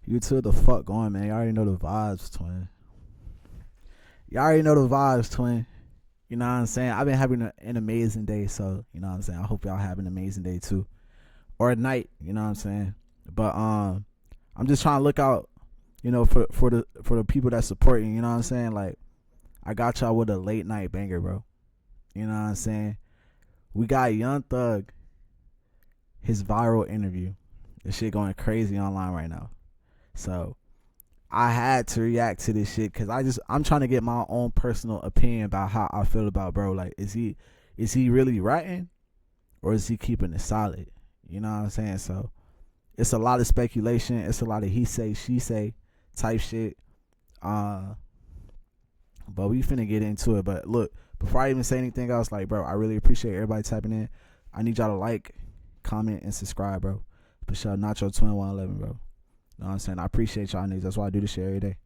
You two the fuck going, man. You already know the vibes, twin. You already know the vibes, twin. You know what I'm saying? I've been having an amazing day, so you know what I'm saying. I hope y'all have an amazing day too, or a night. You know what I'm saying? But I'm just trying to look out, you know, for the people that support you. You know what I'm saying? Like, I got y'all with a late night banger, bro. You know what I'm saying? We got Young Thug, his viral interview. This shit going crazy online right now. So I had to react to this shit because I'm trying to get my own personal opinion about how I feel about bro. Like, is he really ratting, or is he keeping it solid? You know what I'm saying? So it's a lot of speculation. It's a lot of he say, she say type shit. But we finna get into it. But look, before I even say anything else, like, bro, I really appreciate everybody tapping in. I need y'all to like, comment, and subscribe, bro. For sure, NotYoTwin111, bro. You know what I'm saying? I appreciate y'all niggas. That's why I do this shit every day.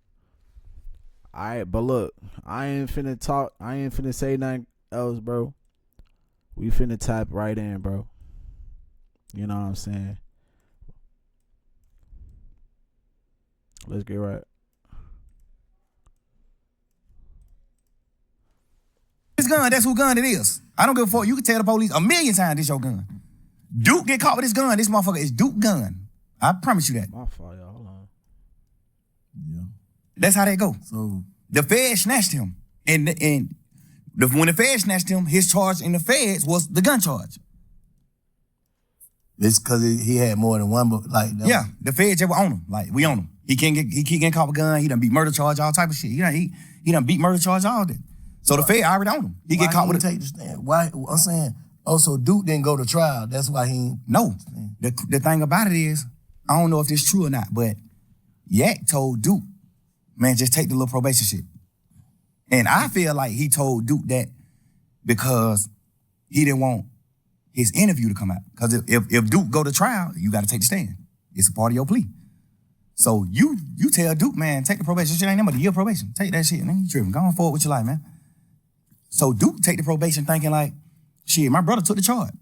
Alright, but look, I ain't finna talk. I ain't finna say nothing else, bro. We finna tap right in, bro. You know what I'm saying? Let's get right. This gun, that's who gun it is. I don't give a fuck. You can tell the police a million times this your gun. Duke get caught with this gun. This motherfucker is Duke gun. I promise you that. My fault, y'all. Hold on. Yeah. That's how that go. So the feds snatched him. And when the feds snatched him, his charge in the feds was the gun charge. it's because he had more than one, but like Yeah, the feds just were on him. Like, we on him. He keep getting caught with a gun. He done beat murder charge, all type of shit. He done beat murder charge, all that. So the fed already on him. He get caught with it. Take the stand. Why? I'm saying. Oh, so Duke didn't go to trial. That's why he. No. The thing about it is, I don't know if this true or not, but Yak told Duke, man, just take the little probation shit. And I feel like he told Duke that because he didn't want his interview to come out. Because if Duke go to trial, you got to take the stand. It's a part of your plea. So you tell Duke, man, take the probation shit. Ain't nothing but a year probation. Take that shit, man. You tripping. Go on forward with your life, man. So Duke take the probation thinking like, shit, my brother took the charge.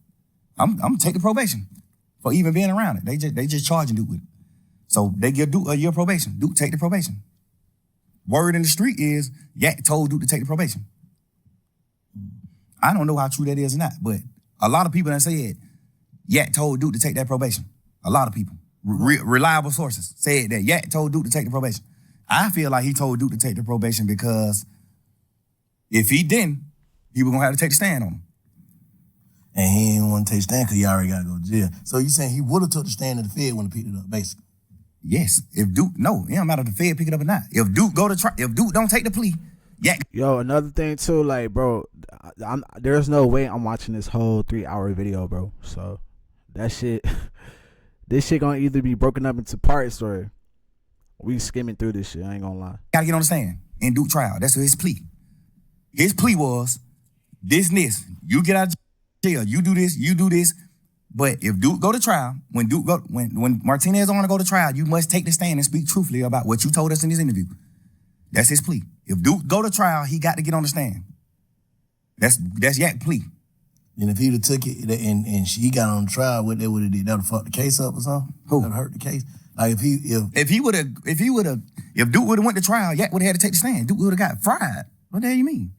I'm gonna take the probation for even being around it. They just charging Duke with it. So they give Duke a year probation. Duke take the probation. Word in the street is Yak told Duke to take the probation. I don't know how true that is or not, but a lot of people that said Yak told Duke to take that probation. A lot of people, reliable sources, said that Yak told Duke to take the probation. I feel like he told Duke to take the probation because if he didn't, he was gonna have to take the stand on him. And he didn't want to take the stand because he already got to go to jail. So you saying he would have took the stand in the Fed when he picked it up, basically? Yes. If Duke, no, it don't matter if the Fed pick it up or not. If Duke go to trial, if Duke don't take the plea, Yak. Yo, another thing too, like, bro, there's no way I'm watching this whole 3-hour video, bro. So that shit, this shit gonna either be broken up into parts or we skimming through this shit. I ain't gonna lie. Gotta get on the stand and Duke trial. That's his plea. His plea was this. You get out of jail. You do this. But if Duke go to trial, when Martinez don't want to go to trial, you must take the stand and speak truthfully about what you told us in this interview. That's his plea. If Duke go to trial, he got to get on the stand. That's Yak plea. And if he'd have took it and she got on trial, what they would have did? That would have fucked the case up or something? Who? That would hurt the case. Like if Duke would have went to trial, Yak would have had to take the stand. Duke would have got fried. What the hell you mean?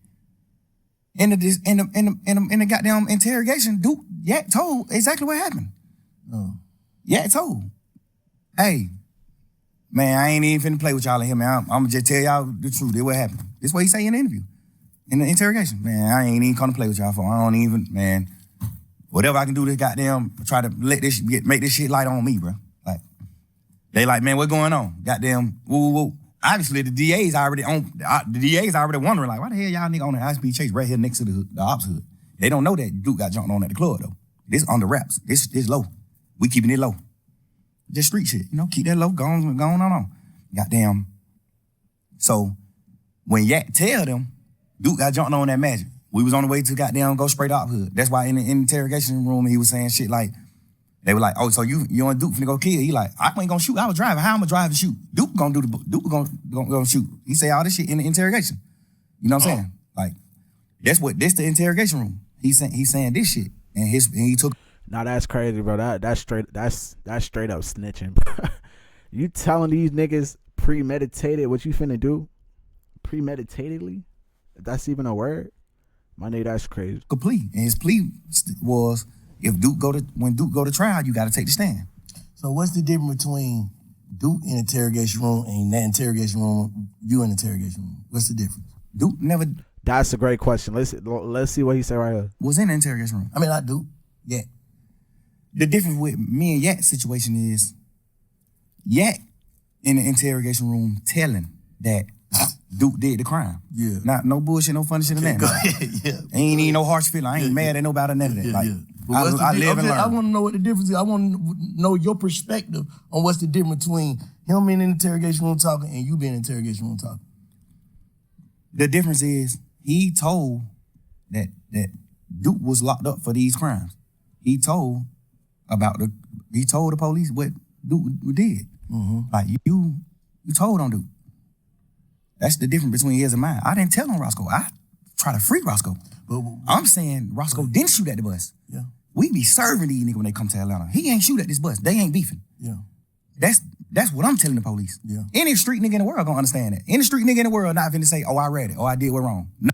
In the goddamn interrogation, Duke Yak told exactly what happened. Oh. Yak told, hey, man, I ain't even finna play with y'all in here, man. I'm gonna just tell y'all the truth. This what happened. This what he say in the interview, in the interrogation. Man, I ain't even come to play with y'all for. I don't even, man. Whatever I can do to goddamn try to make this shit light on me, bro. Like, they like, man, what going on? Goddamn, woo. Obviously, the DA's already wondering, like, why the hell y'all nigga on the high-speed chase right here next to the ops hood? They don't know that Duke got jumped on at the club, though. This on the wraps. This low. We keeping it low. Just street shit, keep that low, going on. Goddamn. So, when Yak tell them, Duke got jumped on that magic. We was on the way to goddamn go straight up hood. That's why in the interrogation room, he was saying shit like, they were like, oh, so you and Duke finna go kill? He like, I ain't gonna shoot. I was driving. How I'm gonna drive and shoot? Duke gonna shoot. He say all this shit in the interrogation. You know what I'm saying? Like, this the interrogation room. He's saying this shit, and he took. Nah, that's crazy, bro. That's straight up snitching, bro. You telling these niggas premeditated what you finna do? Premeditatedly? If that's even a word? My nigga, that's crazy. A plea. And his plea was when Duke go to trial, you gotta take the stand. So what's the difference between Duke in interrogation room and that interrogation room, you in interrogation room? What's the difference? Duke never That's a great question. Let's see what he said right here. was in the interrogation room. I mean, I do. Yeah. The difference with me and Yak's situation is Yak in the interrogation room telling that Duke did the crime. Yeah. Not no bullshit, no funny shit in that. Go ahead, yeah. Ain't even no harsh feeling. I ain't mad at nobody, none of that. Like, I live and learn. I want to know what the difference is. I want to know your perspective on what's the difference between him being in the interrogation room talking and you being in the interrogation room talking. The difference is he told that Duke was locked up for these crimes. He told the police what Duke did. Mm-hmm. Like you told on Duke. That's the difference between his and mine. I didn't tell on Roscoe. I try to free Roscoe. But I'm saying Roscoe didn't shoot at the bus. Yeah. We be serving these niggas when they come to Atlanta. He ain't shoot at this bus. They ain't beefing. Yeah. That's what I'm telling the police. Yeah. Any street nigga in the world gonna understand that. Any street nigga in the world not finna say, oh, I read it, or I did what wrong. No.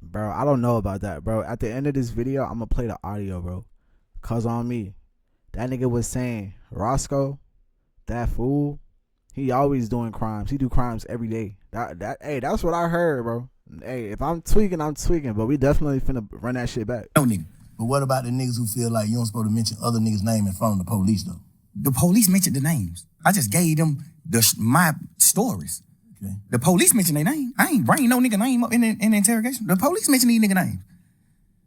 Bro, I don't know about that, bro. At the end of this video, I'm gonna play the audio, bro. Cause on me, that nigga was saying, Roscoe, that fool, he always doing crimes. He do crimes every day. Hey, that's what I heard, bro. Hey, if I'm tweaking, I'm tweaking, but we definitely finna run that shit back. No nigga. But what about the niggas who feel like you don't supposed to mention other niggas' name in front of the police, though? The police mentioned the names. I just gave them my stories. Okay. The police mentioned their name. I ain't bring no nigga name up in the interrogation. The police mentioned these nigga names.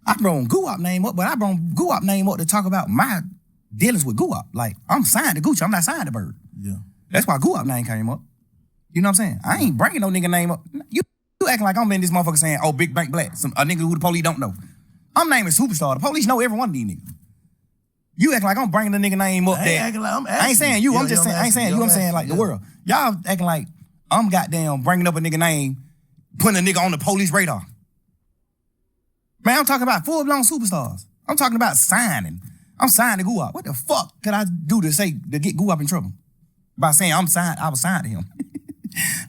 I brought Guap name up, but I brought Guap name up to talk about my dealings with Guap. Like, I'm signed to Gucci. I'm not signed to Bird. Yeah. That's why Guap name came up. You know what I'm saying? I ain't bringing no nigga name up. You acting like I'm in this motherfucker saying, oh, Big Bank Black, a nigga who the police don't know. I'm naming Superstar. The police know every one of these niggas. You acting like I'm bringing the nigga name up there. I ain't saying you. I'm just saying, I ain't saying you. I'm saying like the world. Y'all acting like I'm goddamn bringing up a nigga name, putting a nigga on the police radar. Man, I'm talking about full-blown superstars. I'm talking about signing. I'm signed to Guap. What the fuck could I do to get Guap in trouble? By saying I'm signed, I was signed to him.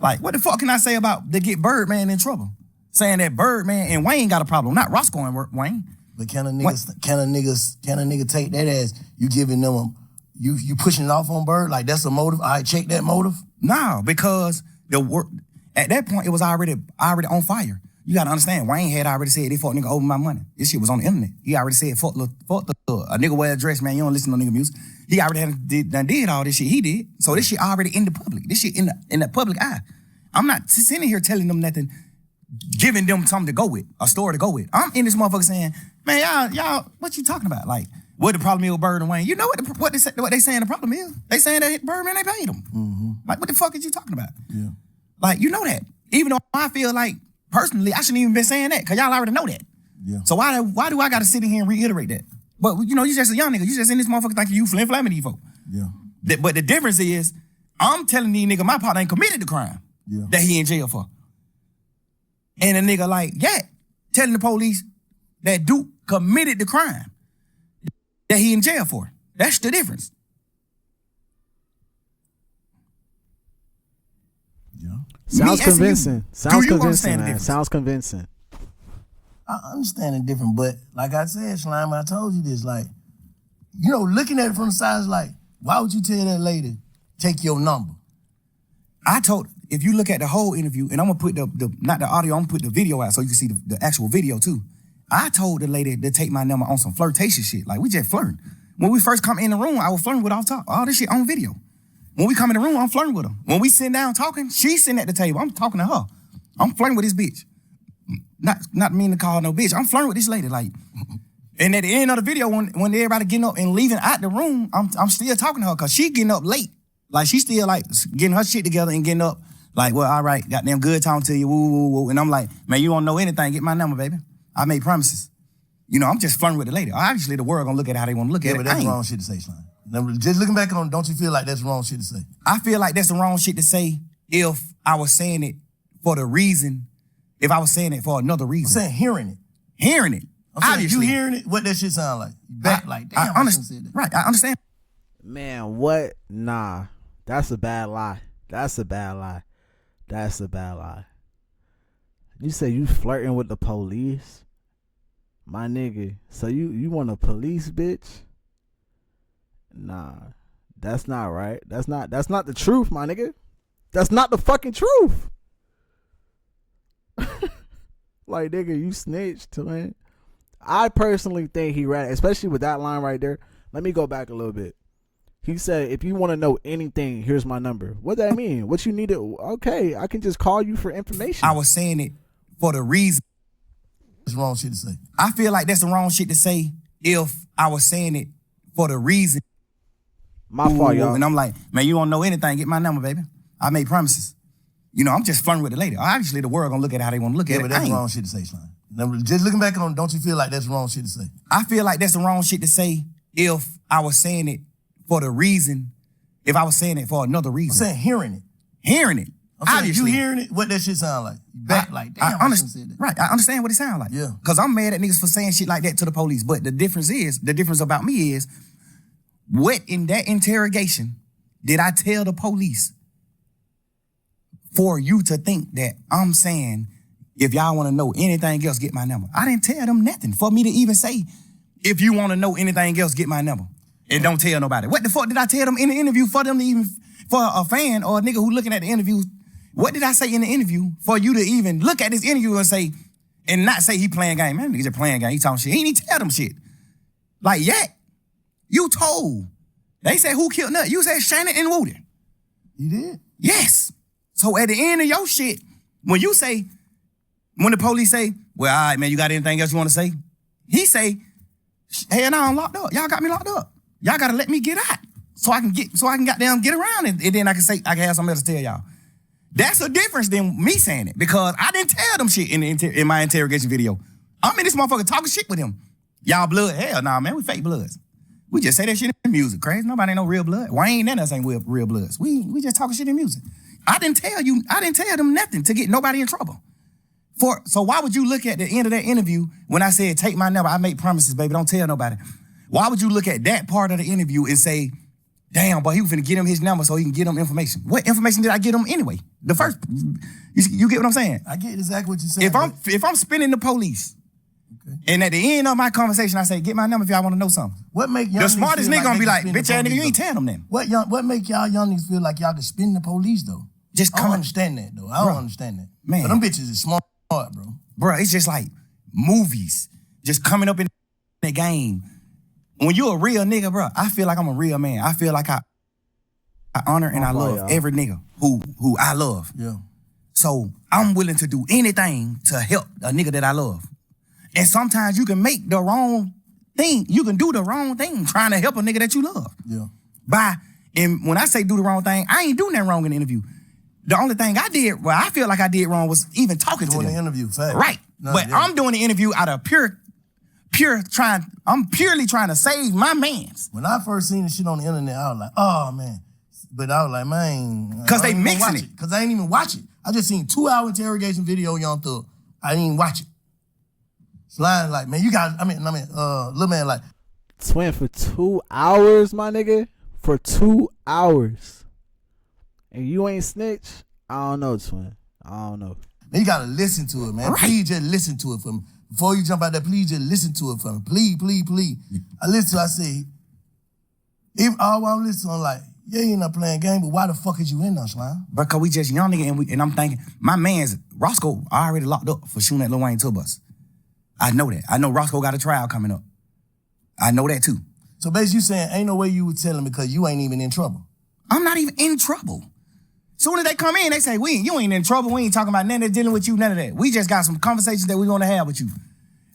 Like, what the fuck can I say about to get Birdman in trouble? Saying that Birdman and Wayne got a problem, not Roscoe and Wayne. But can a nigga take that as you giving them you pushing it off on Bird? Like that's a motive? I check that motive? No, because the work at that point it was already on fire. You gotta understand, Wayne had already said they fuck nigga over my money. This shit was on the internet. He already said fuck the a nigga wear a dress, man. You don't listen to nigga music. He already did all this shit. He did. So this shit already in the public. This shit in the public eye. I'm not sitting here telling them nothing, giving them something to go with, a story to go with. I'm in this motherfucker saying, man, y'all, what you talking about? Like, what the problem is with Bird and Wayne? You know what they saying the problem is? They saying that Birdman, they paid him. Mm-hmm. Like, what the fuck is you talking about? Yeah. Like, you know that. Even though I feel like, personally, I shouldn't even been saying that, because y'all already know that. Yeah. So why do I got to sit in here and reiterate that? But, you know, you just a young nigga. You just in this motherfucker thinking you flim-flamming these folks. Yeah. But the difference is, I'm telling these niggas my partner ain't committed the crime that he in jail for. And a nigga like telling the police that Duke committed the crime that he in jail for. That's the difference. Yeah. Sounds convincing. Sounds convincing, man. difference? Sounds convincing. I understand it different, but like I said, Slime, I told you this, like, you know, looking at it from the side is like, why would you tell that lady, take your number? If you look at the whole interview, and I'm gonna put not the audio, I'm gonna put the video out so you can see the actual video too. I told the lady to take my number on some flirtatious shit. Like, we just flirting. When we first come in the room, I was flirting with off top. All this shit on video. When we come in the room, I'm flirting with her. When we sit down talking, she's sitting at the table. I'm talking to her. I'm flirting with this bitch. Not meaning to call her no bitch. I'm flirting with this lady. Like, and at the end of the video, when everybody getting up and leaving out the room, I'm still talking to her because she getting up late. Like, she still like getting her shit together and getting up. Like, well, all right, goddamn good talking to you, woo, woo, woo. And I'm like, man, you don't know anything, get my number, baby. I made promises. You know, I'm just flirting with the lady. Obviously, the world gonna look at it how they want to look at it. But that's wrong shit to say, Slime. Now, just looking back on, don't you feel like that's wrong shit to say? I feel like that's the wrong shit to say if I was saying it for the reason, if I was saying it for another reason. I'm saying hearing it. Hearing it. I'm saying Obviously. you hearing it, what that shit sound like? Back like, damn, I understand. Right, I understand. Man, what? Nah. That's a bad lie. That's a bad lie. That's a bad lie. You say you flirting with the police? My nigga. So you want a police bitch? Nah. That's not right. That's not the truth, my nigga. That's not the fucking truth. Like, nigga, you snitched, man. I personally think he read it, especially with that line right there. Let me go back a little bit. He said, if you want to know anything, here's my number. What that mean? What you need to, okay, I can just call you for information. I was saying it for the reason. That's wrong shit to say. I feel like that's the wrong shit to say if I was saying it for the reason. My fault, y'all. And I'm like, man, you don't know anything, get my number, baby. I made promises. You know, I'm just flirting with the lady. Obviously, the world gonna look at how they want to look at it. But that's wrong shit to say, Slime. Now, just looking back on, don't you feel like that's wrong shit to say? I feel like that's the wrong shit to say if I was saying it for the reason, if I was saying it for another reason. I'm saying hearing it. Hearing it. I'm saying Obviously. you hearing it, what that shit sound like? You back like, damn, I shouldn't said that. Right, I understand what it sounds like. Yeah. Because I'm mad at niggas for saying shit like that to the police. But the difference about me is, what in that interrogation did I tell the police for you to think that I'm saying, if y'all want to know anything else, get my number? I didn't tell them nothing for me to even say, if you want to know anything else, get my number. And don't tell nobody. What the fuck did I tell them in the interview for them to even, for a fan or a nigga who looking at the interview, what did I say in the interview for you to even look at this interview and say, and not say he playing game? Man, nigga just playing game, he talking shit. He ain't even tell them shit. Like, yeah, you told. They said, who killed Nut? You said Shannon and Woody. You did? Yes. So at the end of your shit, when you say, when the police say, well, all right, man, you got anything else you want to say? He say, hell no, I'm locked up. Y'all got me locked up. Y'all gotta let me get out so I can goddamn get around and then I can say, I can have something else to tell y'all. That's a difference than me saying it, because I didn't tell them shit in my interrogation video. I'm in this motherfucker talking shit with him. Y'all blood? Hell nah, man, we fake bloods. We just say that shit in music, crazy. Nobody ain't no real blood. Wayne and us ain't real bloods. We just talking shit in music. I didn't tell them nothing to get nobody in trouble. So why would you look at the end of that interview when I said, take my number, I make promises, baby, don't tell nobody. Why would you look at that part of the interview and say, damn, boy, he was finna get him his number so he can get him information? What information did I get him anyway? The first, you get what I'm saying? I get exactly what you're saying. If I'm spinning the police, okay, and at the end of my conversation, I say, get my number if y'all want to know something. What make young the smartest nigga gonna be like, bitch ass nigga, you ain't though? telling them then. What make y'all young niggas feel like y'all can spin the police though? Just I don't understand that though. I don't understand that. Man. But them bitches is smart, bro. Bro, it's just like movies just coming up in the game. When you a real nigga, bro, I feel like I'm a real man. I feel like I honor and I love every nigga who I love. Yeah. So I'm willing to do anything to help a nigga that I love. And sometimes you can make the wrong thing. You can do the wrong thing trying to help a nigga that you love. Yeah. And when I say do the wrong thing, I ain't doing that wrong in the interview. The only thing I did, well, I feel like I did wrong was even talking to them. Doing the interview, fact. Right. But yeah, I'm doing the interview out of I'm purely trying to save my mans. When I first seen the shit on the internet, I was like, oh, man. But I was like, man. Because they mixing it. Because I ain't even watch it. I just seen 2-hour interrogation video, Young Thug. I didn't even watch it. Slime like, man, you got, little man like. Twin, for 2 hours, my nigga? For 2 hours. And you ain't snitch? I don't know, Twin. I don't know. Man, you gotta listen to it, man. Right. Please just listen to it for me. Before you jump out there, please just listen to it for me. Please, please, please. I listen to it, I say, if all I'm listening, I'm like, yeah, you not playing game, but why the fuck is you in there, Slime? Because we just young nigga and I'm thinking, my man's, Roscoe already locked up for shooting at Lil Wayne tour bus. I know that. I know Roscoe got a trial coming up. I know that too. So basically you saying ain't no way you would tell him because you ain't even in trouble. I'm not even in trouble. Soon as they come in, they say, you ain't in trouble. We ain't talking about nothing that's dealing with you, none of that. We just got some conversations that we want to have with you.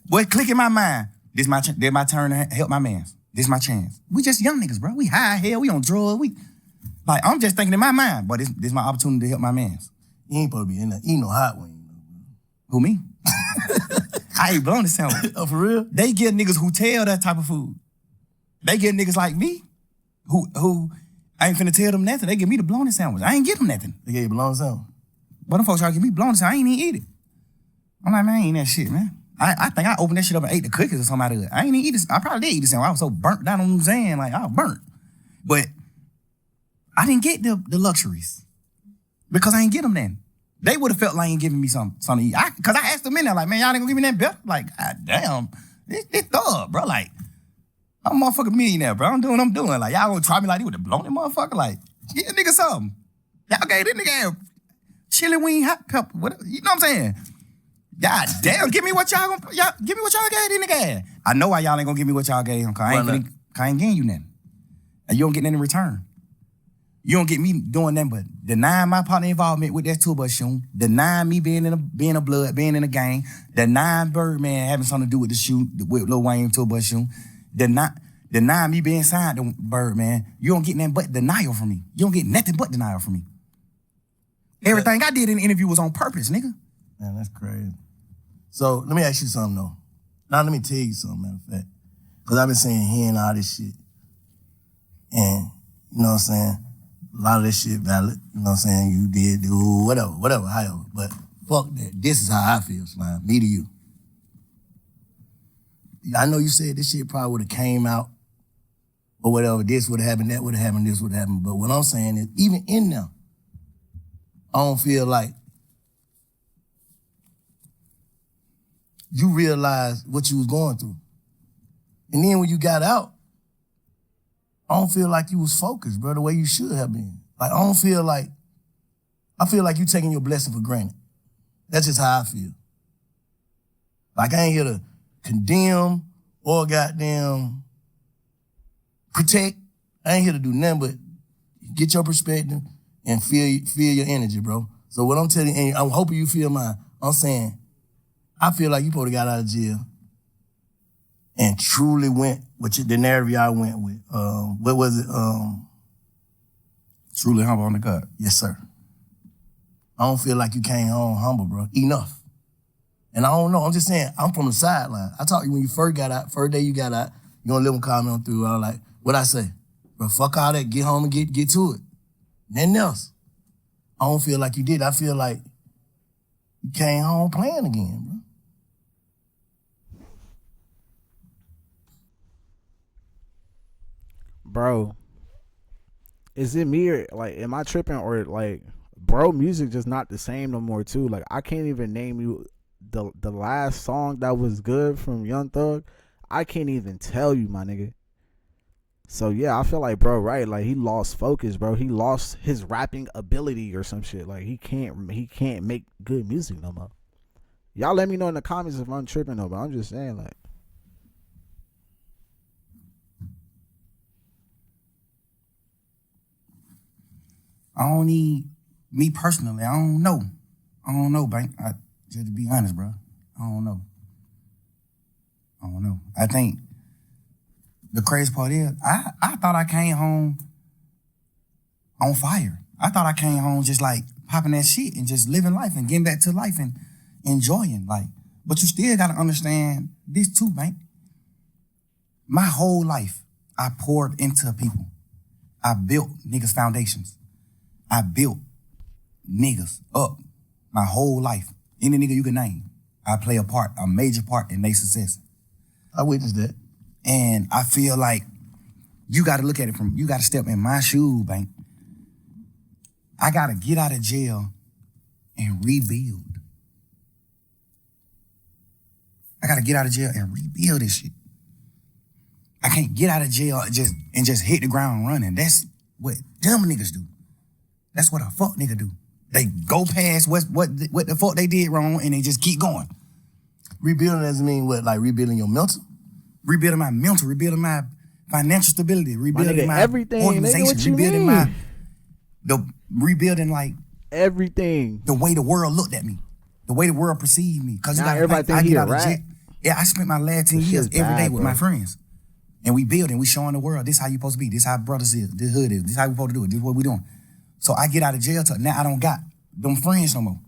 What click in my mind, this my turn to help my mans. This my chance. We just young niggas, bro. We high hell, we on drugs. Like, I'm just thinking in my mind, but this my opportunity to help my mans. You ain't supposed to be in there. Eat no hot wing. Who, me? I ain't blown the sandwich. Oh, for real? They get niggas who tell that type of food. They get niggas like me who I ain't finna tell them nothing. They give me the bologna sandwich. I ain't give them nothing. They gave you bologna sandwich? But them folks try to give me bologna sandwich. I ain't even eat it. I'm like, man, I ain't that shit, man. I think I opened that shit up and ate the cookies or something out of it. I ain't even eat this. I probably did eat the sandwich. I was so burnt down on what I'm saying. Like, I was burnt. But I didn't get the luxuries because I ain't get them then. They would have felt like ain't giving me something to eat. Because I asked them in there, like, man, y'all ain't gonna give me that better? Like, God damn, this thug, bro. Like, I'm a motherfucking millionaire, bro. I'm doing what I'm doing. Like, y'all gonna try me like they would have blown that motherfucker? Like, get a nigga something. Y'all gave this nigga chili wing, hot pepper, whatever. You know what I'm saying? God damn, give me what y'all gave this nigga. I know why y'all ain't gonna give me what y'all gave him, cause I ain't getting you nothing. And you don't get nothing in return. You don't get me doing nothing but denying my partner involvement with that tour bus shooting, denying me being in a gang, denying Birdman having something to do with the shoot, with Lil Wayne tour bus shooting, denying me being signed to Birdman. You don't get nothing but denial from me. You don't get nothing but denial from me. Everything I did in the interview was on purpose, nigga. Man, that's crazy. So let me ask you something though. Now let me tell you something, matter of fact. Because I've been hearing all this shit. And, you know what I'm saying? A lot of this shit valid. You know what I'm saying? You did do whatever, however. But fuck that. This is how I feel, Slime. Me to you. I know you said this shit probably would have came out or whatever. This would have happened, that would have happened, this would have happened. But what I'm saying is, even in there, I don't feel like you realized what you was going through. And then when you got out, I don't feel like you was focused, bro, the way you should have been. Like, I feel like you taking your blessing for granted. That's just how I feel. Like, I ain't here to condemn or goddamn protect. I ain't here to do nothing but get your perspective and feel your energy, bro. So what I'm telling you, and I'm hoping you feel mine, I'm saying, I feel like you probably got out of jail and truly went with the narrative y'all went with. What was it? Truly humble on the gut. Yes, sir. I don't feel like you came home humble, bro. Enough. And I don't know. I'm just saying, I'm from the sideline. I talked to you when you first got out, first day you got out, you gonna live and comment on through. I was like, what I say? Bro, fuck all that. Get home and get to it. Nothing else. I don't feel like you did. I feel like you came home playing again, bro. Bro, is it me or like am I tripping or like bro music just not the same no more too? Like I can't even name you the last song that was good from Young Thug. I can't even tell you, my nigga. So yeah, I feel like bro, right? Like he lost focus, bro. He lost his rapping ability or some shit. Like he can't make good music no more. Y'all let me know in the comments if I'm tripping though, but I'm just saying like I don't need, me personally, I don't know, Bank. Just to be honest, bro, I don't know. I think the crazy part is, I thought I came home on fire. I thought I came home just like popping that shit and just living life and getting back to life and enjoying like. But you still gotta understand this too, Bank. My whole life, I poured into people. I built niggas' foundations. I built niggas up my whole life. Any nigga you can name, I play a major part in their success. I witnessed that. And I feel like you gotta look at it you gotta step in my shoes, Bank. I gotta get out of jail and rebuild. I gotta get out of jail and rebuild this shit. I can't get out of jail and just hit the ground running. That's what dumb niggas do. That's what a fuck nigga do. They go past what the fuck they did wrong and they just keep going. Rebuilding doesn't mean what? Like rebuilding your mental? Rebuilding my mental, rebuilding my financial stability, rebuilding my everything, organization, nigga, rebuilding rebuilding like everything. The way the world looked at me, the way the world perceived me. Cause now everybody think he a rat. Yeah, I spent my last 10 years every day with my friends. And we building, we showing the world, this how you supposed to be, this how brothers is, this hood is, this how we supposed to do it, this what we doing. So I get out of jail, now I don't got them friends no more.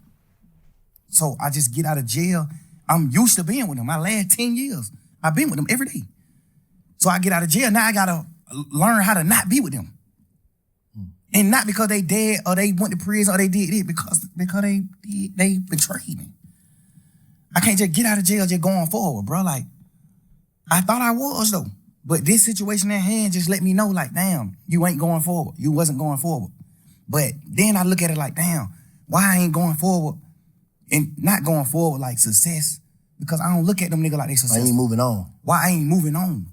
So I just get out of jail. I'm used to being with them. My last 10 years, I've been with them every day. So I get out of jail, now I gotta learn how to not be with them. And not because they dead or they went to prison or they did it, because they betrayed me. I can't just get out of jail just going forward, bro. Like, I thought I was though. But this situation at hand just let me know, like, damn, you ain't going forward. You wasn't going forward. But then I look at it like, damn, why I ain't going forward and not going forward like success? Because I don't look at them niggas like they successful. I ain't moving on. Why I ain't moving on?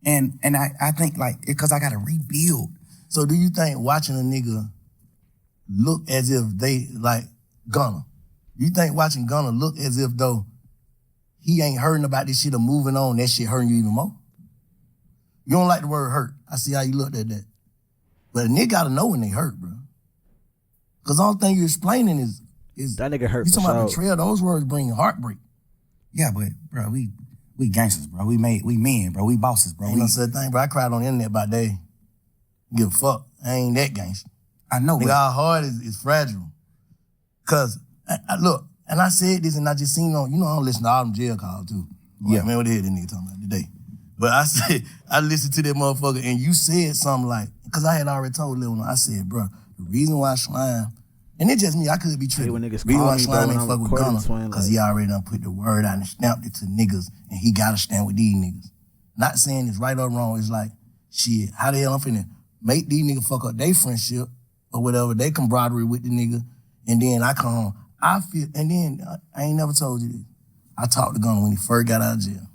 And I think like, because I got to rebuild. So do you think watching a nigga look as if they, like Gunna, you think watching Gunna look as if though he ain't hurting about this shit or moving on, that shit hurting you even more? You don't like the word hurt. I see how you looked at that. But a nigga gotta know when they hurt, bro. Cause the only thing you're explaining is that nigga hurt. You for talking about sure. betrayal, those words bring heartbreak. Yeah, but bro, we gangsters, bro. We men, bro. We bosses, bro. Ain't no such thing, bro. I cried on the internet about day. Give a fuck. I ain't that gangster. I know. Nigga, our heart is fragile. Cause, look, and I said this and I just seen on, I don't listen to all them jail calls too. Yeah. Like, man, what the hell that nigga talking about today? But I said, I listened to that motherfucker and you said something like, cause I had already told Lil, I said, bro, the reason why Slime, and it's just me, I could be tripping. When The niggas reason call why me, Slime bro, ain't when I'm fuck with recording, Gunna, twin, cause like- he already done put the word out and stamped it to niggas and he gotta stand with these niggas. Not saying it's right or wrong, it's like, shit, how the hell I'm finna make these niggas fuck up their friendship or whatever, they camaraderie with the nigga, and then I come home. I feel, and then I ain't never told you this. I talked to Gunna when he first got out of jail.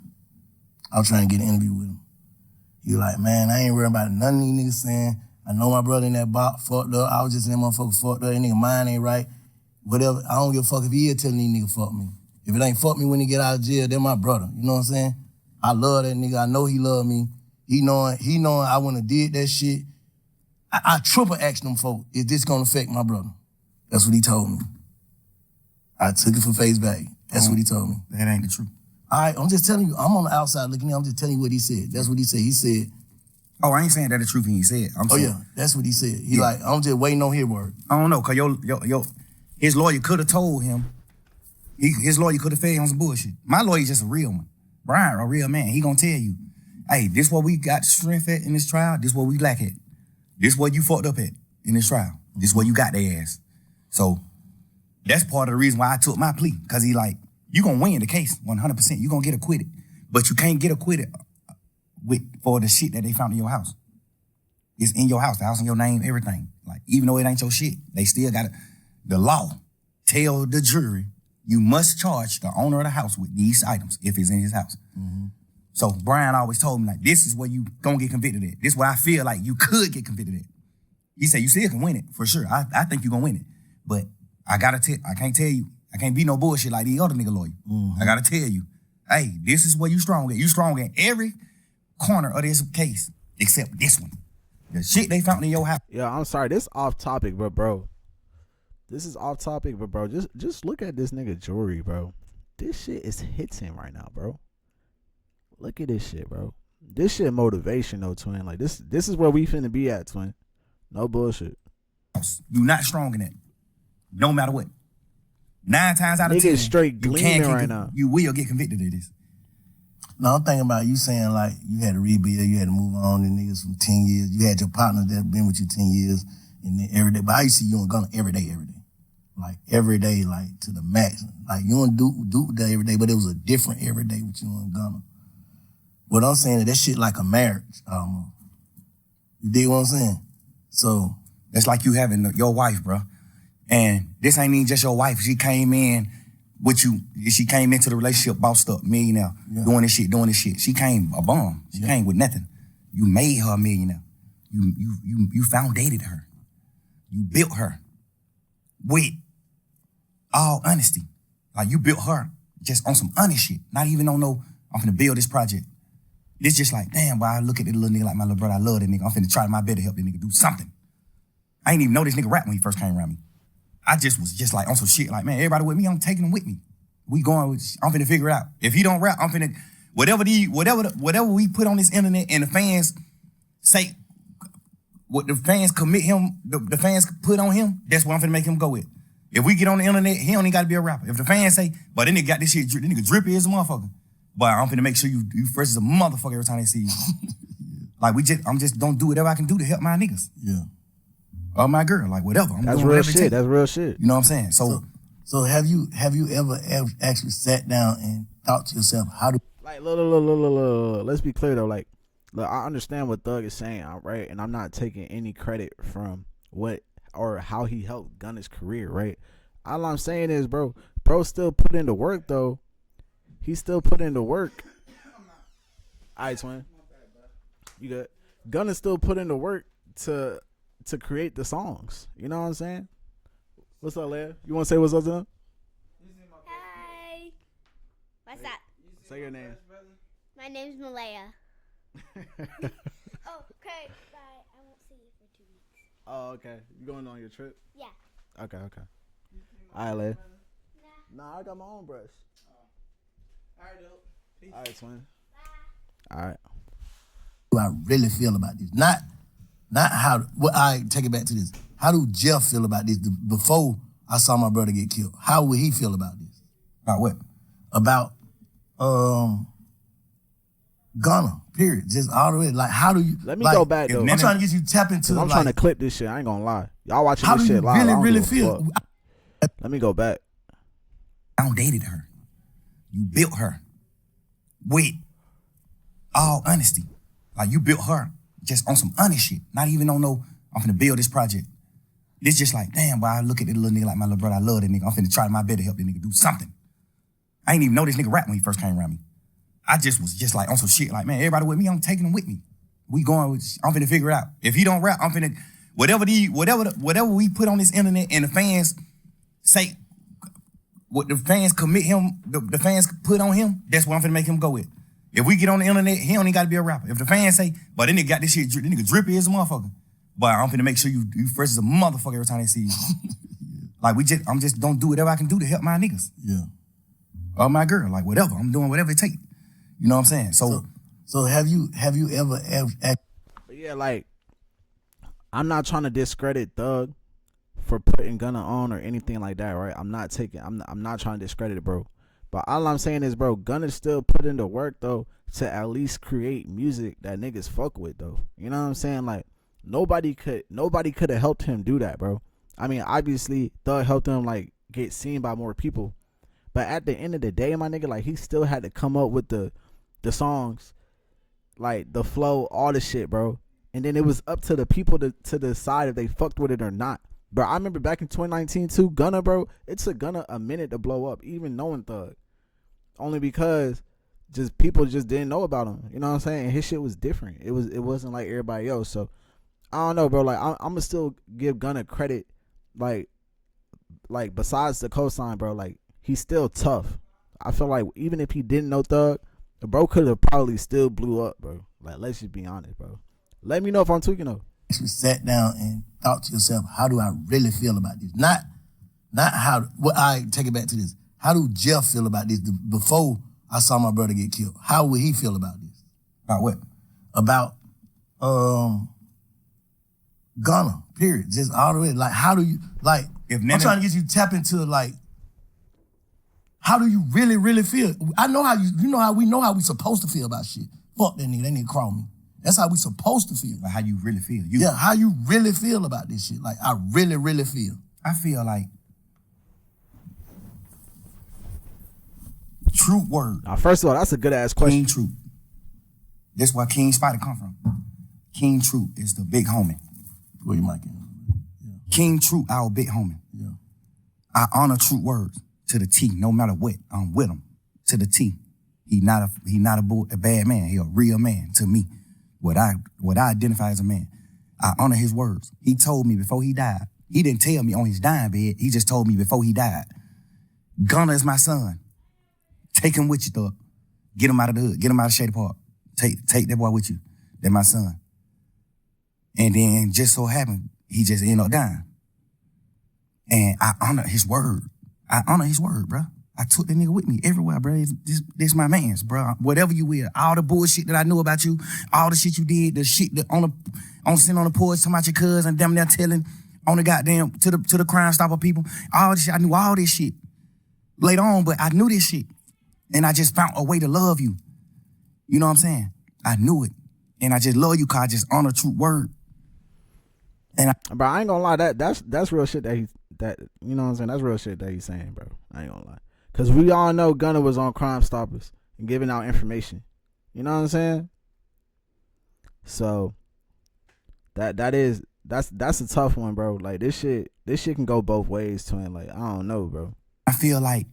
I was trying to get an interview with him. He was like, man, I ain't worried about none of these niggas saying, I know my brother in that box fucked up. I was just in that motherfucker fucked up. That nigga mind ain't right. Whatever. I don't give a fuck if he is telling these niggas fuck me. If it ain't fuck me when he get out of jail, they're my brother. You know what I'm saying? I love that nigga. I know he love me. He knowing I wouldn't have did that shit. I triple asked them folks, is this gonna affect my brother? That's what he told me. I took it for face value. That's what he told me. That ain't the truth. All right, I'm just telling you, I'm on the outside looking in, I'm just telling you what he said. That's what he said. He said, Oh, I ain't saying that the truth he said. I'm saying, yeah, that's what he said. He like, I'm just waiting on his word. I don't know, cause his lawyer could have told him. His lawyer could have fed him some bullshit. My lawyer's just a real one. Brian, a real man. He gonna tell you, hey, this what we got strength at in this trial. This what we lack at. This what you fucked up at in this trial. This what you got their ass. So that's part of the reason why I took my plea. Cause he like, you gonna win the case 100%. You gonna get acquitted, but you can't get acquitted for the shit that they found in your house. It's in your house, the house in your name, everything. Like, even though it ain't your shit, they still got the law tell the jury, you must charge the owner of the house with these items if it's in his house. Mm-hmm. So Brian always told me, like, this is where you gonna get convicted at. This is where I feel like you could get convicted at. He said, you still can win it, for sure. I think you gonna win it. But I can't tell you, I can't be no bullshit like these other nigga lawyers. Mm-hmm. I gotta tell you, hey, this is where you strong at. You strong in every corner of this case, except this one. The shit they found in your house. Yeah, I'm sorry. This off topic, but bro. This is off topic, but bro, just look at this nigga jewelry, bro. This shit is hitting right now, bro. Look at this shit, bro. This shit motivation, though, twin. Like this is where we finna be at, twin. No bullshit. You not strong in that. No matter what. 9 times out of 10, straight gleaming right now. You will get convicted of this. No, I'm thinking about you saying like you had to rebuild, you had to move on to niggas from 10 years. You had your partner that been with you 10 years and then every day. But I used to see you and Gunna every day. Like every day, like to the max. Like you and Duke day every day, but it was a different every day with you and Gunna. What I'm saying is that shit like a marriage. You dig what I'm saying? So that's like you having your wife, bro. And this ain't even just your wife. She came in with you. She came into the relationship bossed up, millionaire, doing this shit. She came a bum. She came with nothing. You made her a millionaire. You foundated her. You built her with all honesty. Like you built her just on some honest shit. Not even on no, I'm finna build this project. It's just like, damn, boy, I look at this little nigga like my little brother. I love that nigga. I'm finna try my best to help this nigga do something. I ain't even know this nigga rap when he first came around me. I just was just like on some shit like, man, everybody with me, I'm taking them with me. We going with, I'm finna figure it out. If he don't rap, I'm finna, whatever we put on this internet and the fans say, what the fans commit him, the fans put on him, that's what I'm finna make him go with. If we get on the internet, he don't even gotta be a rapper. If the fans say, but then nigga got this shit, this nigga drippy as a motherfucker. But I'm finna make sure you fresh as a motherfucker every time they see you. Like I'm just don't do whatever I can do to help my niggas. Yeah. Or my girl, like whatever. I'm That's doing real whatever it shit. takes. That's real shit. You know what I'm saying? So have you ever actually sat down and thought to yourself, how do like look, let's be clear though, like look, I understand what Thug is saying, right? And I'm not taking any credit from what or how he helped Gunna's career, right? All I'm saying is, bro still put in the work though. He still put in the work. All right, twin. You good? Gunna still put in the work to create the songs. You know what I'm saying? What's up, Leia? You want to say what's up to them? Hi. What's up? Say your name. My name's Malaya. Oh, okay. Bye. I won't see you for 2 weeks. Oh, okay. You going on your trip? Yeah. Okay. All right, Leia. Nah, I got my own brush. All right, dope. Peace. All right, twin. All right. Do I really feel about this? Not how. What I take it back to this. How do Jeff feel about this? Before I saw my brother get killed, how would he feel about this? About what? About Gunna. Period. Just all the way. Like, how do you? Let me go back though. I'm trying to get you to tap into. I'm trying to clip this shit. I ain't gonna lie. Y'all watching how this do you shit live. really feel? Let me go back. I don't dated her. You built her with all honesty. Like, you built her just on some honest shit. Not even on no, I'm finna build this project. It's just like, damn, boy, I look at this little nigga like my little brother. I love that nigga. I'm finna try my best to help this nigga do something. I ain't even know this nigga rap when he first came around me. I just was just like on some shit like, man, everybody with me, I'm taking them with me. We going with, I'm finna figure it out. If he don't rap, I'm finna, whatever we put on this internet and the fans say, what the fans commit him, the fans put on him, that's what I'm finna make him go with. If we get on the internet, he don't even gotta be a rapper. If the fans say, but then nigga got this shit, this nigga drippy as a motherfucker. But I'm finna make sure you fresh as a motherfucker every time they see you. Like, I'm just don't do whatever I can do to help my niggas. Yeah. Or my girl, like whatever. I'm doing whatever it takes. You know what I'm saying? So have you ever Yeah, like, I'm not trying to discredit Thug for putting Gunna on or anything like that, right? I'm not trying to discredit it, bro. But all I'm saying is, bro, Gunna still put in the work though to at least create music that niggas fuck with though. You know what I'm saying? Like, nobody could have helped him do that, bro. I mean, obviously Thug helped him like get seen by more people. But at the end of the day, my nigga, like, he still had to come up with the songs, like the flow, all the shit, bro. And then it was up to the people to decide if they fucked with it or not. Bro, I remember back in 2019 too, Gunna, bro, it took Gunna a minute to blow up, even knowing Thug. Only because just people just didn't know about him. You know what I'm saying? And his shit was different. It wasn't like everybody else. So I don't know, bro. Like, I'm gonna still give Gunna credit, like besides the cosign, bro, like, he's still tough. I feel like even if he didn't know Thug, the bro could have probably still blew up, bro. Like, let's just be honest, bro. Let me know if I'm tweaking though. You sat down and thought to yourself, how do I really feel about this? Not how, what I take it back to this. How do Jeff feel about this before I saw my brother get killed? How would he feel about this? about what? About Gunna, period. Just all the way. Like, how do you, like, I'm trying to get you to tap into, like, how do you really feel? I know how you know how we supposed to feel about shit. Fuck that nigga crawl me. That's how we supposed to feel. Like, how you really feel. Yeah, how you really feel about this shit. Like, I really feel. I feel like true word. Now, first of all, that's a good ass question. King Truth. That's where King Spider come from. King Truth is the big homie. Where you might get. Yeah. King Truth, our big homie. Yeah. I honor true words to the T. No matter what, I'm with him to the T. He not a bad man. He a real man to me. What I identify as a man. I honor his words. He told me before he died. He didn't tell me on his dying bed. He just told me before he died. Gunna is my son. Take him with you, thug. Get him out of the hood. Get him out of Shady Park. Take that boy with you. That's my son. And then just so happened, he just ended up dying. And I honor his word. I honor his word, bro. I took that nigga with me everywhere, bro. This my man's, bro. Whatever you will. All the bullshit that I knew about you, all the shit you did, the shit that sitting on the porch talking about your cousin, damn near telling on the goddamn to the Crime Stopper people. All this shit. I knew all this shit later on, but I knew this shit. And I just found a way to love you. You know what I'm saying? I knew it. And I just love you because I just honor true word. And bro, I ain't gonna lie, that's real shit you know what I'm saying? That's real shit that he's saying, bro. I ain't gonna lie. Cause we all know Gunna was on Crime Stoppers and giving out information. You know what I'm saying? So that's a tough one, bro. Like this shit can go both ways, twin. Like I don't know, bro. I feel like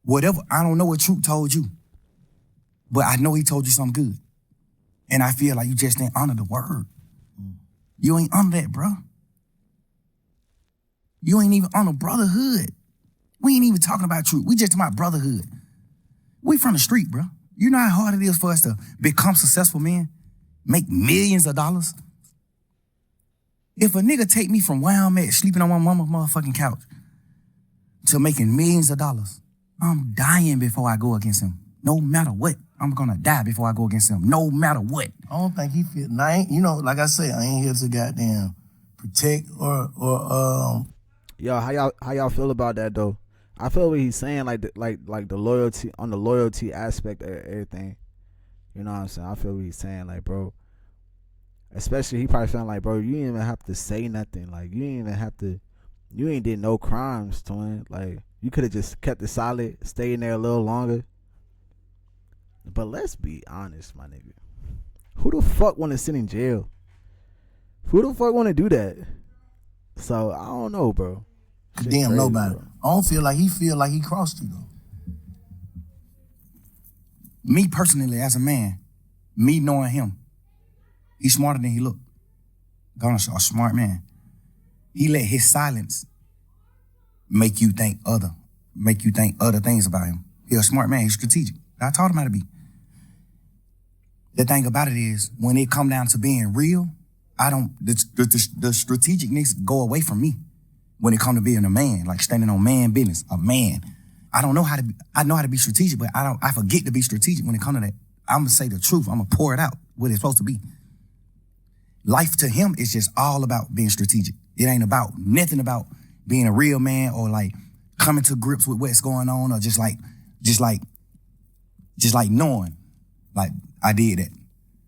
whatever, I don't know what Troop told you, but I know he told you something good. And I feel like you just didn't honor the word. You ain't honor that, bro. You ain't even honor brotherhood. We ain't even talking about Troop. We just talking about brotherhood. We from the street, bro. You know how hard it is for us to become successful men? Make millions of dollars? If a nigga take me from where I'm at, sleeping on my mama's motherfucking couch, to making millions of dollars, I'm dying before I go against him. No matter what, I'm gonna die before I go against him. No matter what. I don't think he feel. Now, like I say, I ain't here to goddamn protect or Yo, how y'all feel about that though? I feel what he's saying, like the loyalty, on the loyalty aspect of everything. You know what I'm saying? I feel what he's saying, like, bro. Especially he probably feeling like, bro, you didn't even have to say nothing. Like you ain't did no crimes, twin. Like you could have just kept it solid, stayed in there a little longer. But let's be honest, my nigga. Who the fuck want to sit in jail? Who the fuck want to do that? So I don't know, bro. condemn nobody. Bro. I don't feel like he crossed you though. Me personally, as a man, me knowing him, he's smarter than he look. Gunna's a smart man. He let his silence make you think other things about him. He's a smart man. He's strategic. I taught him how to be. The thing about it is, when it come down to being real, the strategicness go away from me when it come to being a man, like standing on man business, a man. I know how to be strategic, but I forget to be strategic when it come to that. I'm gonna say the truth. I'm gonna pour it out, what it's supposed to be. Life to him is just all about being strategic. It ain't about nothing about being a real man or like coming to grips with what's going on or just like knowing, like I did that.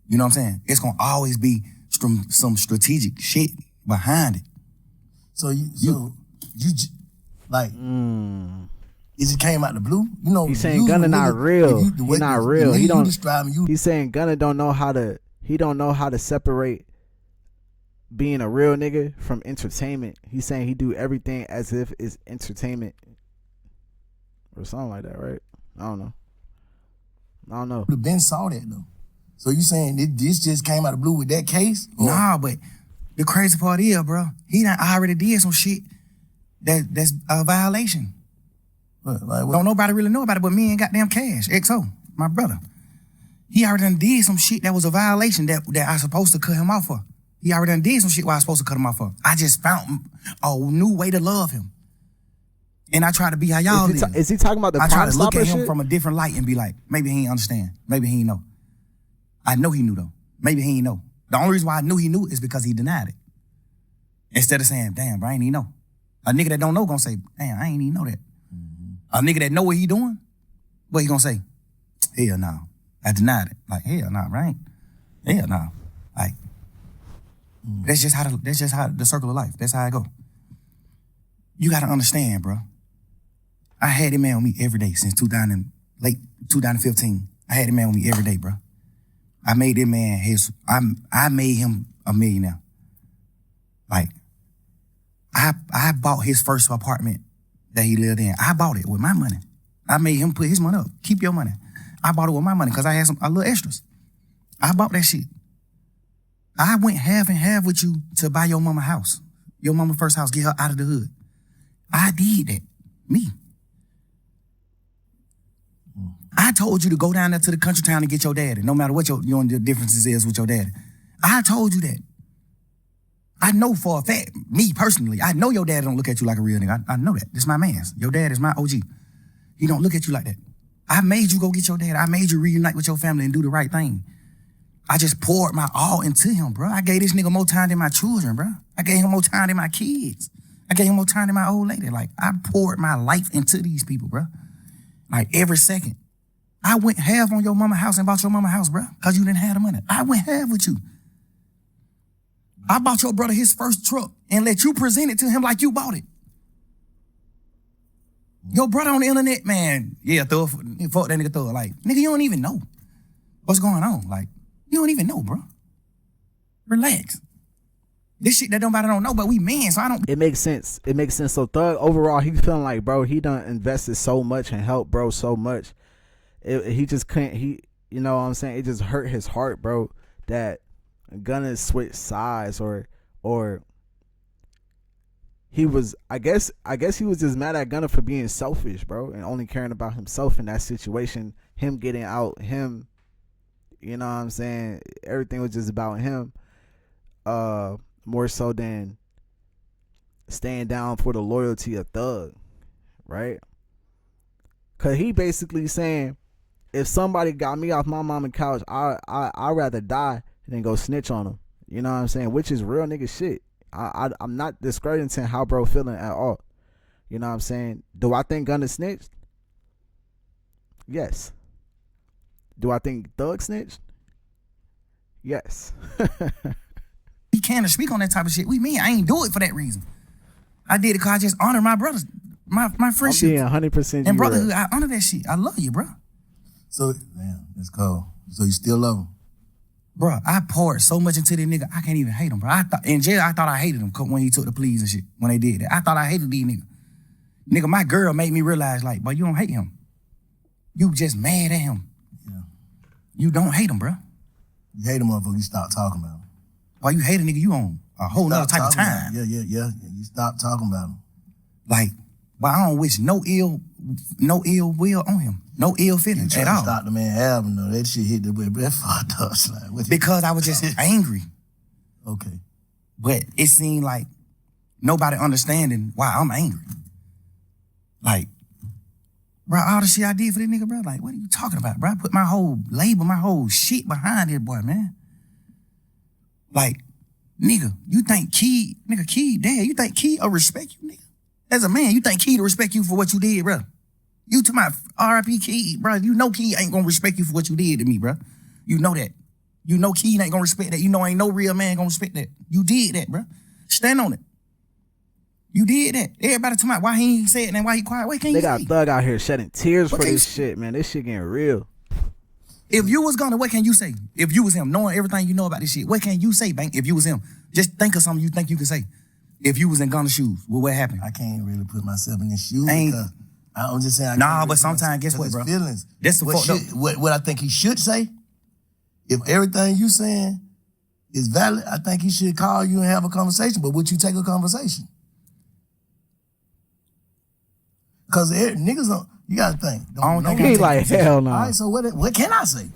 You know what I'm saying? It's gonna always be some strategic shit behind it. So you it just came out the blue. You know, he's saying Gunna not real. He's not real. He don't. You He's saying Gunna don't know how to. He don't know how to separate being a real nigga from entertainment. He's saying he do everything as if it's entertainment or something like that, right? I don't know. The Ben saw that though. So you saying this just came out of the blue with that case? Or? Nah, but the crazy part is, bro, he done already did some shit that's a violation. What? Don't nobody really know about it but me and goddamn Cash, XO, my brother. He already done did some shit that was a violation that I supposed to cut him off for. He already done did some shit where I was supposed to cut him off for. I just found a new way to love him. And I try to be how y'all live. Is he talking about the I try to look at him shit? from a different light and be like, maybe he ain't understand. Maybe he ain't know. I know he knew though. Maybe he ain't know. The only reason why I knew he knew is because he denied it. Instead of saying, damn, bro, I ain't even know. A nigga that don't know gonna say, damn, I ain't even know that. Mm-hmm. A nigga that know what he doing, what he gonna say? Hell no. I denied it. Like, hell no, right? Hell no. Like, that's just how the circle of life. That's how I go. You gotta understand, bro. I had him man with me every day since late 2015. I had him man with me every day, bro. I made that man I made him a millionaire. Like, I bought his first apartment that he lived in. I bought it with my money. I made him put his money up. Keep your money. I bought it with my money because I had a little extras. I bought that shit. I went half and half with you to buy your mama house. Your mama first house, get her out of the hood. I did that. Me. I told you to go down there to the country town and get your daddy, no matter what your differences is with your daddy. I told you that. I know for a fact, me personally, I know your dad don't look at you like a real nigga. I know that. This my man's. Your dad is my OG. He don't look at you like that. I made you go get your dad. I made you reunite with your family and do the right thing. I just poured my all into him, bro. I gave this nigga more time than my children, bro. I gave him more time than my kids. I gave him more time than my old lady. Like, I poured my life into these people, bro. Like, every second. I went half on your mama house and bought your mama house, bro, because you didn't have the money. I went half with you. I bought your brother his first truck and let you present it to him like you bought it. Your brother on the internet, man, yeah, fuck that nigga throw it. Like, nigga, you don't even know what's going on. Like, you don't even know, bro. Relax. This shit that nobody don't know, but we men, so I don't. It makes sense. It makes sense. So Thug, overall, he's feeling like, bro, he done invested so much and helped bro so much. He just couldn't. You know what I'm saying? It just hurt his heart, bro, that Gunna switched sides or he was. I guess he was just mad at Gunna for being selfish, bro, and only caring about himself in that situation. Him getting out, him. You know what I'm saying? Everything was just about him. More so than staying down for the loyalty of Thug, right? Cause he basically saying, if somebody got me off my mama's couch, I'd rather die than go snitch on him. You know what I'm saying? Which is real nigga shit. I'm not discrediting how bro feeling at all. You know what I'm saying? Do I think Gunna snitched? Yes. Do I think Thug snitched? Yes. He can't speak on that type of shit. We mean I ain't do it for that reason. I did it because I just honor my brothers, my friendship. I'm being 100% and brotherhood. I honor that shit. I love you, bro. So, damn, that's cold. So you still love him? Bro, I poured so much into this nigga, I can't even hate him, bro. In jail, I thought I hated him when he took the pleas and shit, when they did that. I thought I hated these niggas. Nigga, my girl made me realize, like, boy, you don't hate him. You just mad at him. Yeah. You don't hate him, bro. You hate him, motherfucker, you stop talking about him. Why you hate a nigga, you on a whole nother type of time. Yeah. You stop talking about him. Like, but I don't wish no ill will on him. No ill feelings at all. Stop the man album though. That shit hit the way, but that fucked up. Like, because I was just angry. Okay. But it seemed like nobody understanding why I'm angry. Like, bro, all the shit I did for this nigga, bro, like, what are you talking about, bro? I put my whole label, my whole shit behind this boy, man. Like, nigga, you think Key, dad, you think Key will respect you, nigga? As a man, you think Key to respect you for what you did, bro? You to my R.I.P. Key, bro. You know Key ain't gonna respect you for what you did to me, bro. You know that. You know Key ain't gonna respect that. You know ain't no real man gonna respect that. You did that, bro. Stand on it. You did that. Everybody talking about why he ain't say it and why he quiet. What can you say? They got Thug out here shedding tears for this shit, man. This shit getting real. If you was Gunna, what can you say? If you was him, knowing everything you know about this shit, what can you say, Bank? If you was him, just think of something you think you can say. If you was in Gunna's shoes, what happened? I can't really put myself in his shoes because I'm just saying. But sometimes, guess what, bro? Feelings. That's the what I think he should say. If everything you saying is valid, I think he should call you and have a conversation. But would you take a conversation? Because niggas don't. You gotta think. I don't think he like hell no. All right, so what can I say?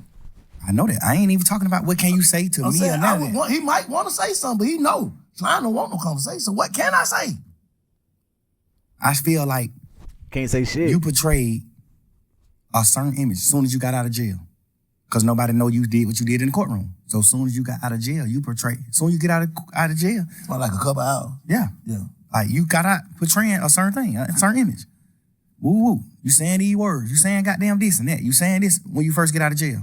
I know that. I ain't even talking about what can you say to me or nothing. He might want to say something, but he know. So I don't want no conversation. So what can I say? I feel like can't say shit. You portrayed a certain image as soon as you got out of jail. Because nobody know you did what you did in the courtroom. So as soon as you got out of jail, you portrayed. As soon as you get out of jail. Well, like a couple hours. Yeah. Like you got out portraying a certain thing, a certain image. Woo woo. You saying these words. You saying goddamn this and that. You saying this when you first get out of jail.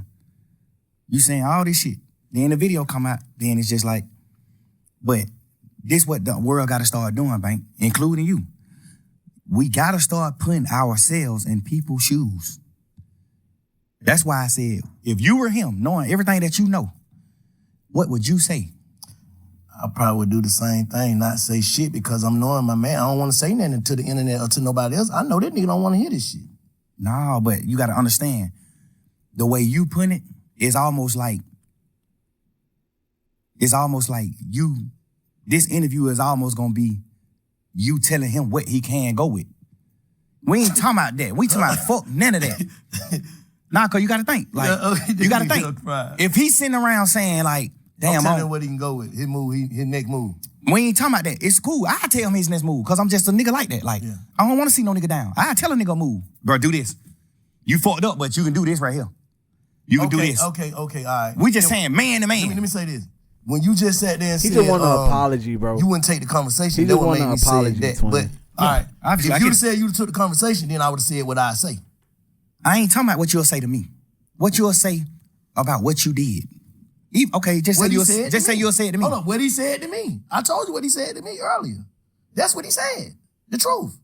You saying all this shit. Then the video come out. Then it's just like, but this what the world got to start doing, Bank, including you. We got to start putting ourselves in people's shoes. That's why I said, if you were him, knowing everything that you know, what would you say? I probably would do the same thing, not say shit because I'm knowing my man. I don't want to say nothing to the internet or to nobody else. I know that nigga don't want to hear this shit. No, but you got to understand, the way you put it is almost like you, this interview is almost going to be you telling him what he can go with. We ain't talking about that. We talking about fuck none of that. Nah, cause you gotta think. Like, you gotta think. If he's sitting around saying like, damn, I'm telling him what he can go with. His move, his next move. We ain't talking about that. It's cool. I tell him his next move, cause I'm just a nigga like that. Like, I don't wanna see no nigga down. I tell a nigga move. Bro, do this. You fucked up, but you can do this right here. You can do this. Okay, all right. We just saying man to man. Let me say this. When you just sat there and said, he just want an apology, bro. You wouldn't take the conversation. He just want an apology. That. But all right, if you'd have said you took the conversation, then I would have said what I say. I ain't talking about what you'll say to me. What you'll say about what you did. Okay, just say you'll say it to me. Hold on, what he said to me. I told you what he said to me earlier. That's what he said. The truth.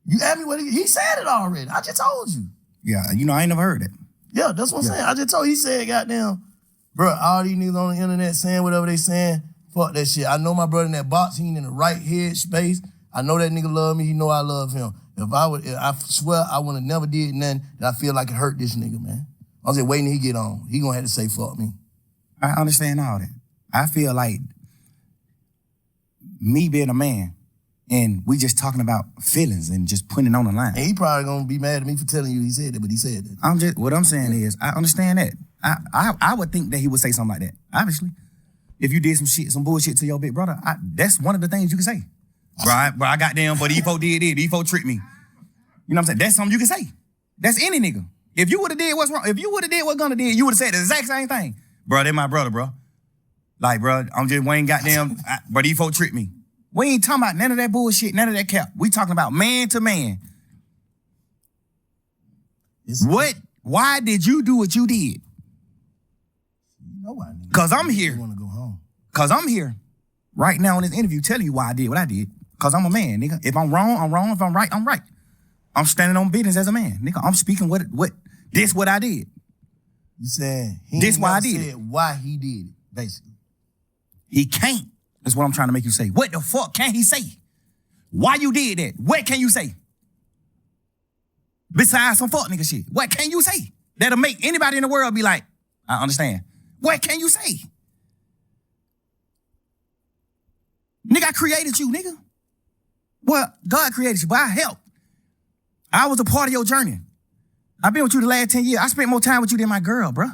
You asked me what he said it already. I just told you. Yeah, I ain't never heard it. Yeah, that's what I'm saying. I just told you, he said, goddamn, Bro, all these niggas on the internet saying whatever they saying, fuck that shit. I know my brother in that box, he ain't in the right head space. I know that nigga love me, he know I love him. I swear I would have never did nothing that I feel like it hurt this nigga, man. I was just waiting till he get on. He gonna have to say fuck me. I understand all that. I feel like me being a man and we just talking about feelings and just putting it on the line. And he probably gonna be mad at me for telling you he said that, but he said that. What I'm saying is, I understand that. I would think that he would say something like that. Obviously, if you did some bullshit to your big brother, that's one of the things you can say. Bro, I got them, but these folk did it. These folk tricked me. You know what I'm saying? That's something you can say. That's any nigga. If you would have did what's wrong, if you would have did what Gunna did, you would have said the exact same thing. Bro, they my brother, bro. Like, bro, I'm just Wayne goddamn, but these folk tricked me. We ain't talking about none of that bullshit, none of that cap. We talking about man to man. Why did you do what you did? You know why, nigga. Cause I'm here. You wanna go home. Cause I'm here right now in this interview telling you why I did what I did. Cause I'm a man, nigga. If I'm wrong, I'm wrong. If I'm right, I'm right. I'm standing on business as a man, nigga. I'm speaking what I did. You saying This why I did said why he did it, basically. He can't. That's what I'm trying to make you say. What the fuck can he say? Why you did that? What can you say? Besides some fuck nigga shit. What can you say? That'll make anybody in the world be like, I understand. What can you say? Nigga, I created you, nigga. Well, God created you, but I helped. I was a part of your journey. I've been with you the last 10 years. I spent more time with you than my girl, bro.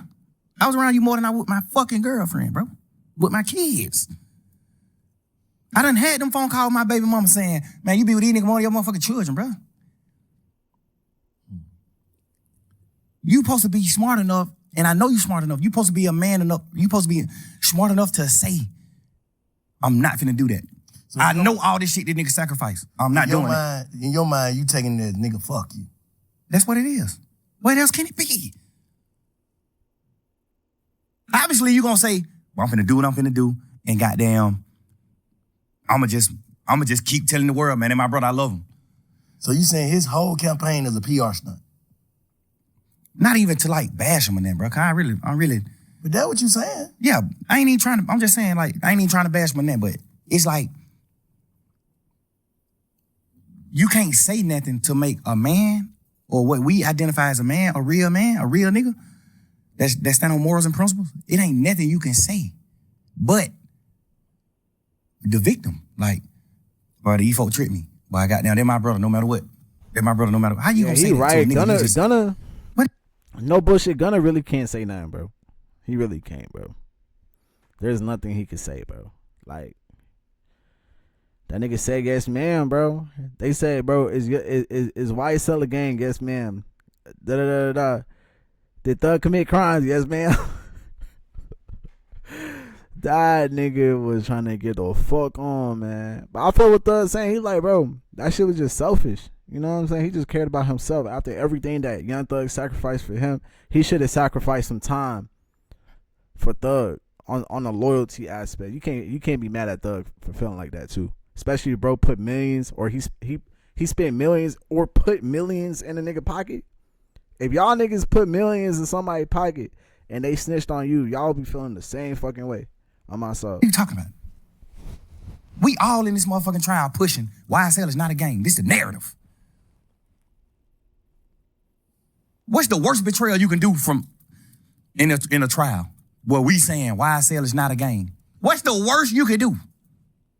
I was around you more than I was with my fucking girlfriend, bro. With my kids. I done had them phone calls with my baby mama saying, man, you be with these niggas more than your motherfucking children, bro. You supposed to be smart enough, and I know you smart enough. You supposed to be a man enough. You supposed to be smart enough to say, I'm not finna do that. So I know all this shit that nigga sacrifice. I'm not doing it. In your mind, you taking that nigga fuck you. That's what it is. What else can it be? Obviously, you gonna say, well, I'm finna do what I'm finna do, and goddamn, I'ma just keep telling the world, man, and my brother, I love him. So you saying his whole campaign is a PR stunt? Not even to like bash him and that, bro. Cause I'm really. But that's what you saying. Yeah, I ain't even trying to. I'm just saying, like, I ain't even trying to bash him and that, but it's like you can't say nothing to make a man or what we identify as a man, a real nigga that stand on morals and principles. It ain't nothing you can say, but the victim, like, bro, these folk tricked me. But I got down. They're my brother, no matter what. They're my brother, no matter what. How you gonna say that right. to a nigga? Gunna. What? No bullshit. Gunna really can't say nothing, bro. He really can't, bro. There's nothing he could say, bro. Like, that nigga said yes, ma'am, bro. They said, bro, is YSL a gang? Yes, ma'am. Da da da da. Did Thug commit crimes? Yes, ma'am. That nigga was trying to get the fuck on, man. But I feel what Thug saying. He like, bro, that shit was just selfish. You know what I'm saying? He just cared about himself. After everything that Young Thug sacrificed for him, he should have sacrificed some time for Thug on the loyalty aspect. You can't be mad at Thug for feeling like that too. Especially if bro put millions or he spent millions or put millions in a nigga pocket. If y'all niggas put millions in somebody's pocket and they snitched on you, y'all be feeling the same fucking way. On myself. What are you talking about? We all in this motherfucking trial pushing YSL is not a game. This is the narrative. What's the worst betrayal you can do from in a trial where we saying YSL is not a game? What's the worst you can do?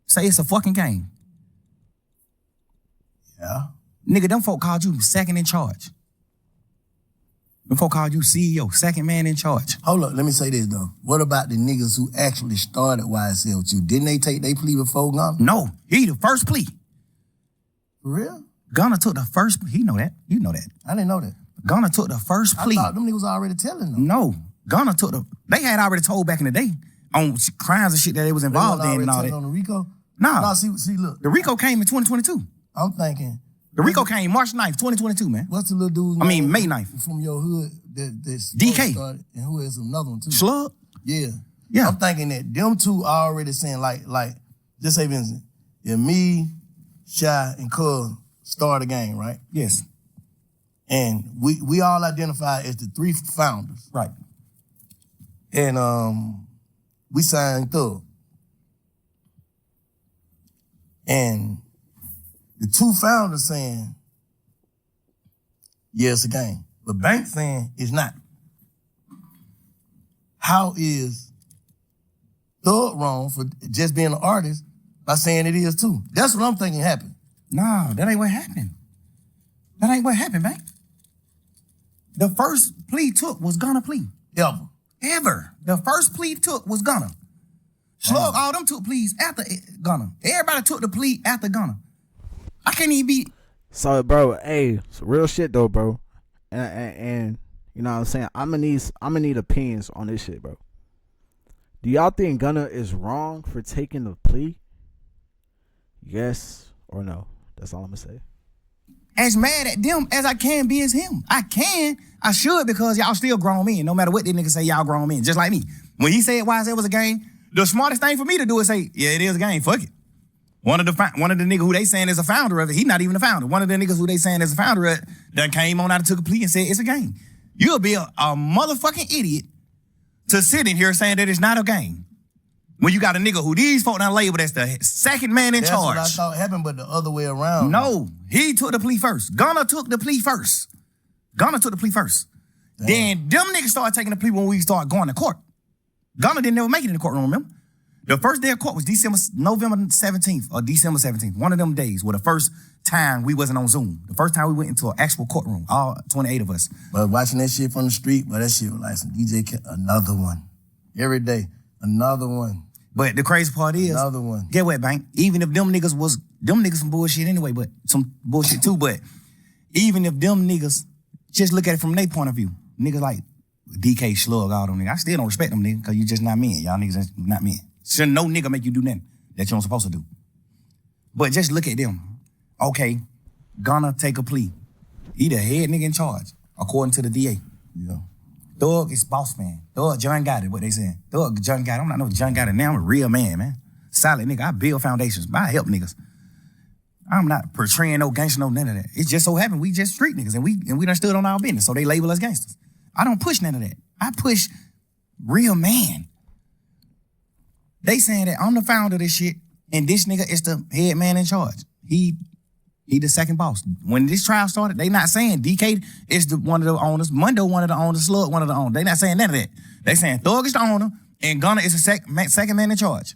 Say it's a fucking game. Yeah. Nigga, them folk called you second in charge. Them folk called you CEO, second man in charge. Hold up, let me say this though. What about the niggas who actually started YSL with you? Didn't they take their plea before Gunna? No, he the first plea. For real? Gunna took the first plea. He know that. You know that. I didn't know that. Gunna took the first plea. I thought them niggas already telling them. No, Gunna took they had already told back in the day on crimes and shit that they was involved in and all that. On the RICO? Nah. No, see, look. The RICO came in 2022. I'm thinking. The RICO came March 9th, 2022, man. What's the little dude? May 9th. From your hood that's DK. Started, and who is another one too? Slug? Yeah. Yeah. I'm thinking that them two are already saying like, just say Vincent, if me, Shy, and Cuz start a gang, right? Yes. And we all identify as the three founders. Right. And we signed Thug. And the two founders saying, yeah, it's a game. But Bank saying it's not. How is Thug wrong for just being an artist by saying it is too? That's what I'm thinking happened. No, that ain't what happened. That ain't what happened, man. The first plea took was Gunna plea. Ever. The first plea took was Gunna. Slug, all them took pleas after Gunna. Everybody took the plea after Gunna. I can't even be. So, bro, hey, it's real shit though, bro. And you know what I'm saying? I'm gonna need opinions on this shit, bro. Do y'all think Gunna is wrong for taking the plea? Yes or no? That's all I'm gonna say. As mad at them as I can be as him. I should, because y'all still grown men. No matter what these niggas say, y'all grown men. Just like me. When he said YSL was a game, the smartest thing for me to do is say, yeah, it is a game. Fuck it. One of the niggas who they saying is a founder of it, he not even a founder. One of the niggas who they saying is a founder of it, done came on out and took a plea and said it's a game. You'll be a motherfucking idiot to sit in here saying that it's not a game. When you got a nigga who these folk done labeled as the second man in charge. That's what I thought happened, but the other way around. No, he took the plea first. Gunna took the plea first. Damn. Then them niggas started taking the plea when we started going to court. Gunna didn't never make it in the courtroom, remember? The first day of court was November 17th or December 17th. One of them days were the first time we wasn't on Zoom. The first time we went into an actual courtroom, all 28 of us. But watching that shit from the street, but that shit was like some another one. Every day, another one. But the crazy part is, another one. Get what, Bank? Even if them niggas some bullshit anyway, but some bullshit too, but even if them niggas just look at it from their point of view, niggas like DK, Slug, all them niggas, I still don't respect them niggas, because you just not men. Y'all niggas is not men. Should no nigga make you do nothing that you ain't supposed to do. But just look at them. Okay, Gunna take a plea. He the head nigga in charge, according to the DA. Yeah. Thug is boss man. Thug John got it, what they saying. Thug John got it. I'm not no John got it now. I'm a real man. Solid nigga. I build foundations. I help niggas. I'm not portraying no gangster, no none of that. It just so happened we just street niggas and we done stood on our business, so they label us gangsters. I don't push none of that. I push real man. They saying that I'm the founder of this shit, and this nigga is the head man in charge. He the second boss. When this trial started, they not saying DK is one of the owners, Mundo one of the owners, Slug one of the owners. They not saying none of that. They saying Thug is the owner, and Gunna is the second man in charge.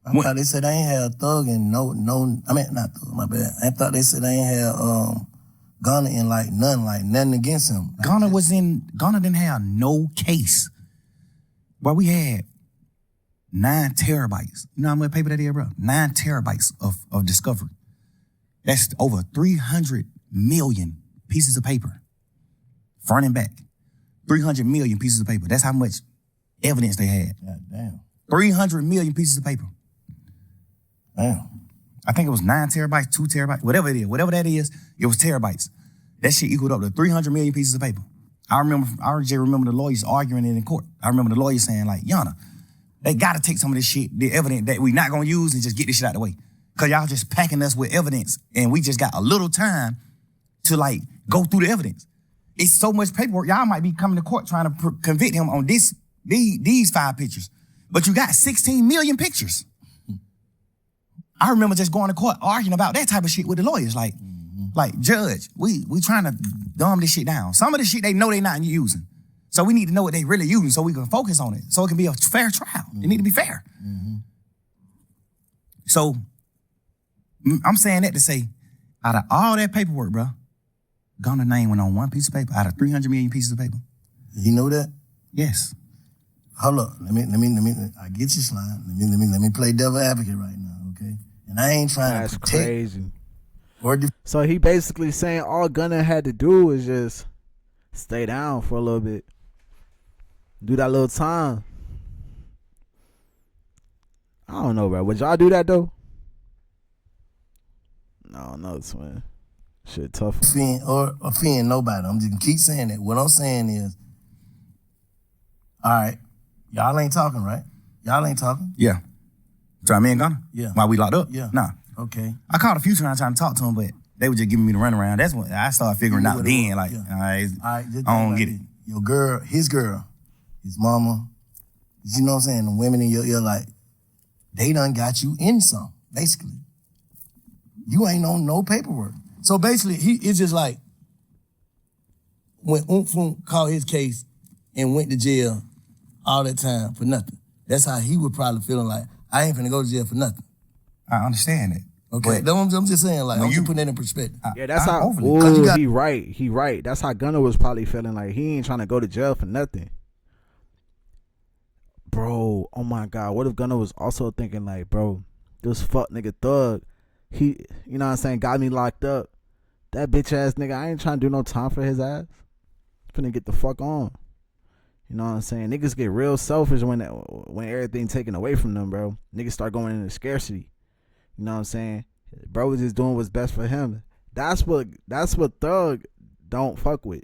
I thought they said they ain't had Thug and not Thug, my bad. I thought they said they ain't had Gunna in nothing against him. Gunna didn't have no case. But we had 9 terabytes. You know how much paper that is, bro? 9 terabytes of discovery. That's over 300 million pieces of paper. Front and back. 300 million pieces of paper. That's how much evidence they had. God damn. 300 million pieces of paper. Damn. I think it was 9 terabytes, 2 terabytes, whatever it is. Whatever that is, it was terabytes. That shit equaled up to 300 million pieces of paper. I just remember the lawyers arguing it in court. I remember the lawyers saying, like, Yana, they gotta take some of this shit, the evidence that we not gonna use, and just get this shit out of the way. Cause y'all just packing us with evidence, and we just got a little time to like go through the evidence. It's so much paperwork. Y'all might be coming to court trying to convict him on these 5 pictures, but you got 16 million pictures. I remember just going to court arguing about that type of shit with the lawyers. Like, judge, we trying to dumb this shit down. Some of the shit they know they not using. So we need to know what they really using so we can focus on it. So it can be a fair trial. It need to be fair. So I'm saying that to say, out of all that paperwork, bro, Gunna's name went on one piece of paper out of 300 million pieces of paper. You know that? Yes. Hold up. Let me. I get you, Slime. Let me play devil advocate right now, okay? And I ain't trying to protect. Crazy. So he basically saying all Gunna had to do was just stay down for a little bit, do that little time. I don't know, bro. Would y'all do that though? No, twin. Shit tough. Offend nobody. I'm just gonna keep saying that. What I'm saying is, all right, y'all ain't talking, right? Y'all ain't talking? Yeah. So me and Gunna? Yeah. While we locked up? Yeah. Nah. Okay. I called a few times trying to talk to him, but they were just giving me the runaround. That's when I started figuring out then, like, yeah. I all right, don't get it. Your girl, his girl, his mama, you know what I'm saying, the women in your ear, like, they done got you in some, basically. You ain't on no paperwork. So basically, it's just like, when Oomp caught his case and went to jail all that time for nothing, that's how he would probably feeling like, I ain't finna go to jail for nothing. I understand it. Okay, I'm just saying, like, I'm just putting that in perspective. Yeah, that's how. He right. That's how Gunna was probably feeling, like he ain't trying to go to jail for nothing. Bro, oh my God, what if Gunna was also thinking like, bro, this fuck nigga Thug, he, you know what I'm saying, got me locked up. That bitch ass nigga, I ain't trying to do no time for his ass. Finna get the fuck on. You know what I'm saying? Niggas get real selfish when everything taken away from them, bro. Niggas start going into scarcity. You know what I'm saying? Bro was just doing what's best for him. That's what Thug don't fuck with.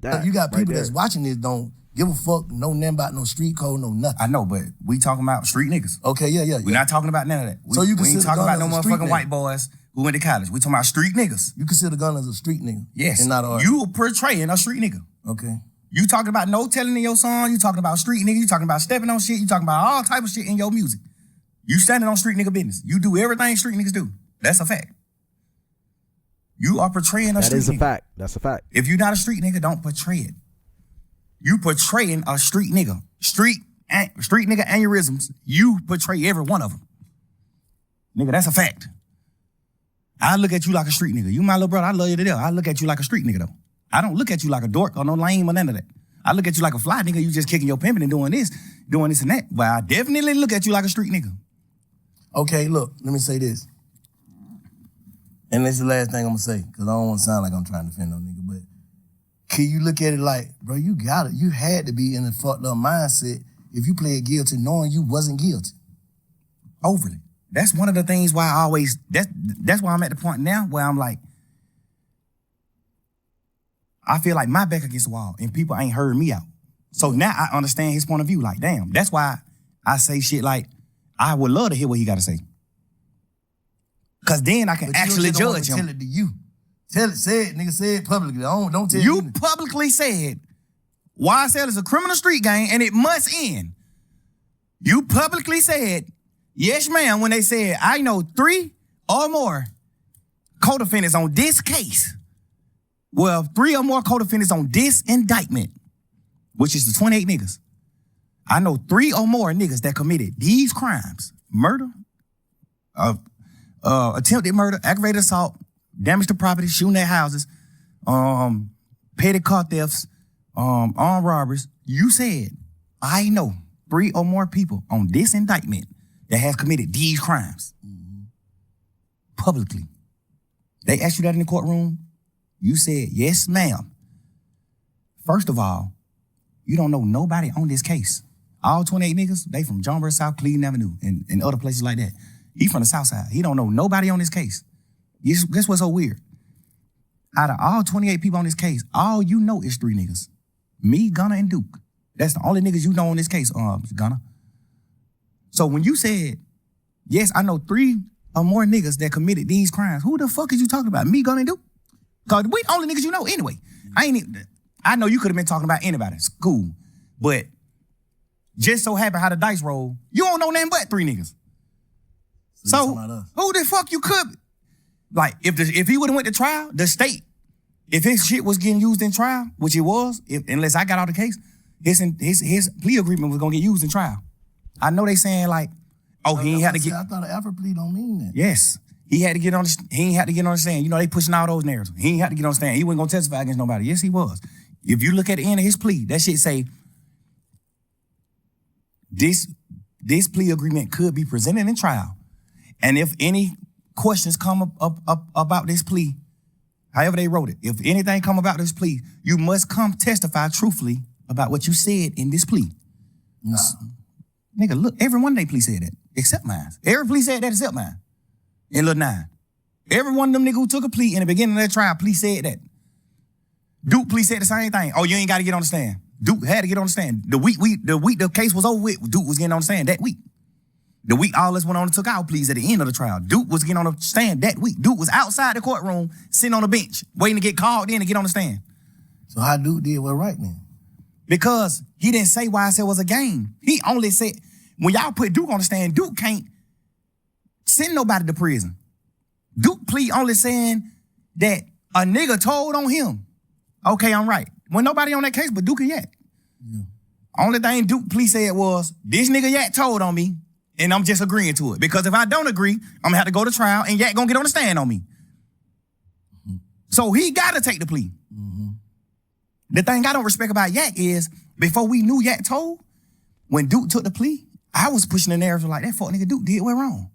That, you got people right that's watching this don't give a fuck, know nothing about no street code, no nothing. I know, but we talking about street niggas. Okay, yeah. We're not talking about none of that. So you we ain't consider talking about Gunna no as a street motherfucking nigga? white boys who went to college. We talking about street niggas. You consider Gunna as a street nigga? Yes. And not an artist? You portraying a street nigga. Okay. You talking about no telling in your song. You talking about street nigga. You talking about stepping on shit. You talking about all type of shit in your music. You standing on street nigga business. You do everything street niggas do. That's a fact. You are portraying a street nigga. That is a fact. That's a fact. If you're not a street nigga, don't portray it. You portraying a street nigga. Street nigga aneurysms. You portray every one of them. Nigga, that's a fact. I look at you like a street nigga. You my little brother. I love you to death. I look at you like a street nigga though. I don't look at you like a dork or no lame or none of that. I look at you like a fly nigga. You just kicking your pimping and doing this and that. But I definitely look at you like a street nigga. Okay, look, let me say this. And this is the last thing I'm gonna say, because I don't want to sound like I'm trying to defend no nigga, but can you look at it like, bro, you got it. You had to be in a fucked up mindset if you played guilty knowing you wasn't guilty. Overly. That's one of the things why I always, that's why I'm at the point now where I'm like, I feel like my back against the wall and people ain't heard me out. So now I understand his point of view. Like, damn, that's why I say shit like, I would love to hear what he got to say. Because then I can actually judge him. Tell it to you. Say it, nigga, say it publicly. Don't tell you. Me. Publicly said, YSL is a criminal street gang and it must end. You publicly said, yes, ma'am, when they said, I know 3 or more co-defendants on this case. Well, 3 or more co-defendants on this indictment, which is the 28 niggas. I know 3 or more niggas that committed these crimes: murder, attempted murder, aggravated assault, damage to property, shooting at houses, petty car thefts, armed robberies. You said, I know 3 or more people on this indictment that has committed these crimes. Publicly. They asked you that in the courtroom. You said, yes, ma'am. First of all, you don't know nobody on this case. All 28 niggas, they from John Burr South, Cleveland Avenue, and other places like that. He from the South Side. He don't know nobody on this case. Guess what's so weird? Out of all 28 people on this case, all you know is 3 niggas. Me, Gunna, and Duke. That's the only niggas you know on this case, Gunna. So when you said, yes, I know 3 or more niggas that committed these crimes, who the fuck is you talking about? Me, Gunna, and Duke? Because we the only niggas you know anyway. I know you could have been talking about anybody. It's cool. But just so happen how the dice roll, you don't know nothing but 3 niggas. So who the fuck you could? Like, if he would have went to trial, the state, if his shit was getting used in trial, which it was, unless I got out the case, his plea agreement was gonna get used in trial. I know they saying like, oh, he ain't had to get. I thought an Alfred plea don't mean that. Yes, he had to get on. He ain't had to get on the stand. You know they pushing all those narratives. He ain't had to get on the stand. He wasn't gonna testify against nobody. Yes, he was. If you look at the end of his plea, that shit say this plea agreement could be presented in trial, and if any questions come up about this plea, however they wrote it, if anything come about this plea, you must come testify truthfully about what you said in this plea. Nah. Nigga, look, every one of they plea said that, except mine. Every plea said that except mine. In Lil 9. Every one of them nigga who took a plea in the beginning of that trial, plea said that. Duke plea said the same thing. Oh, you ain't got to get on the stand. Duke had to get on the stand. The week the case was over with, Duke was getting on the stand that week. The week all us went on and took our pleas at the end of the trial. Duke was getting on the stand that week. Duke was outside the courtroom, sitting on the bench, waiting to get called in to get on the stand. So how Duke did what right then? Because he didn't say YSL was a game. He only said, when y'all put Duke on the stand, Duke can't send nobody to prison. Duke plea only saying that a nigga told on him. Okay, I'm right. When nobody on that case but Duke and Yak. Yeah. Only thing Duke plea said was, this nigga Yak told on me, and I'm just agreeing to it. Because if I don't agree, I'm gonna have to go to trial, and Yak gonna get on the stand on me. Mm-hmm. So he gotta take the plea. Mm-hmm. The thing I don't respect about Yak is, before we knew Yak told, when Duke took the plea, I was pushing the narrative like, that fuck nigga Duke did what wrong?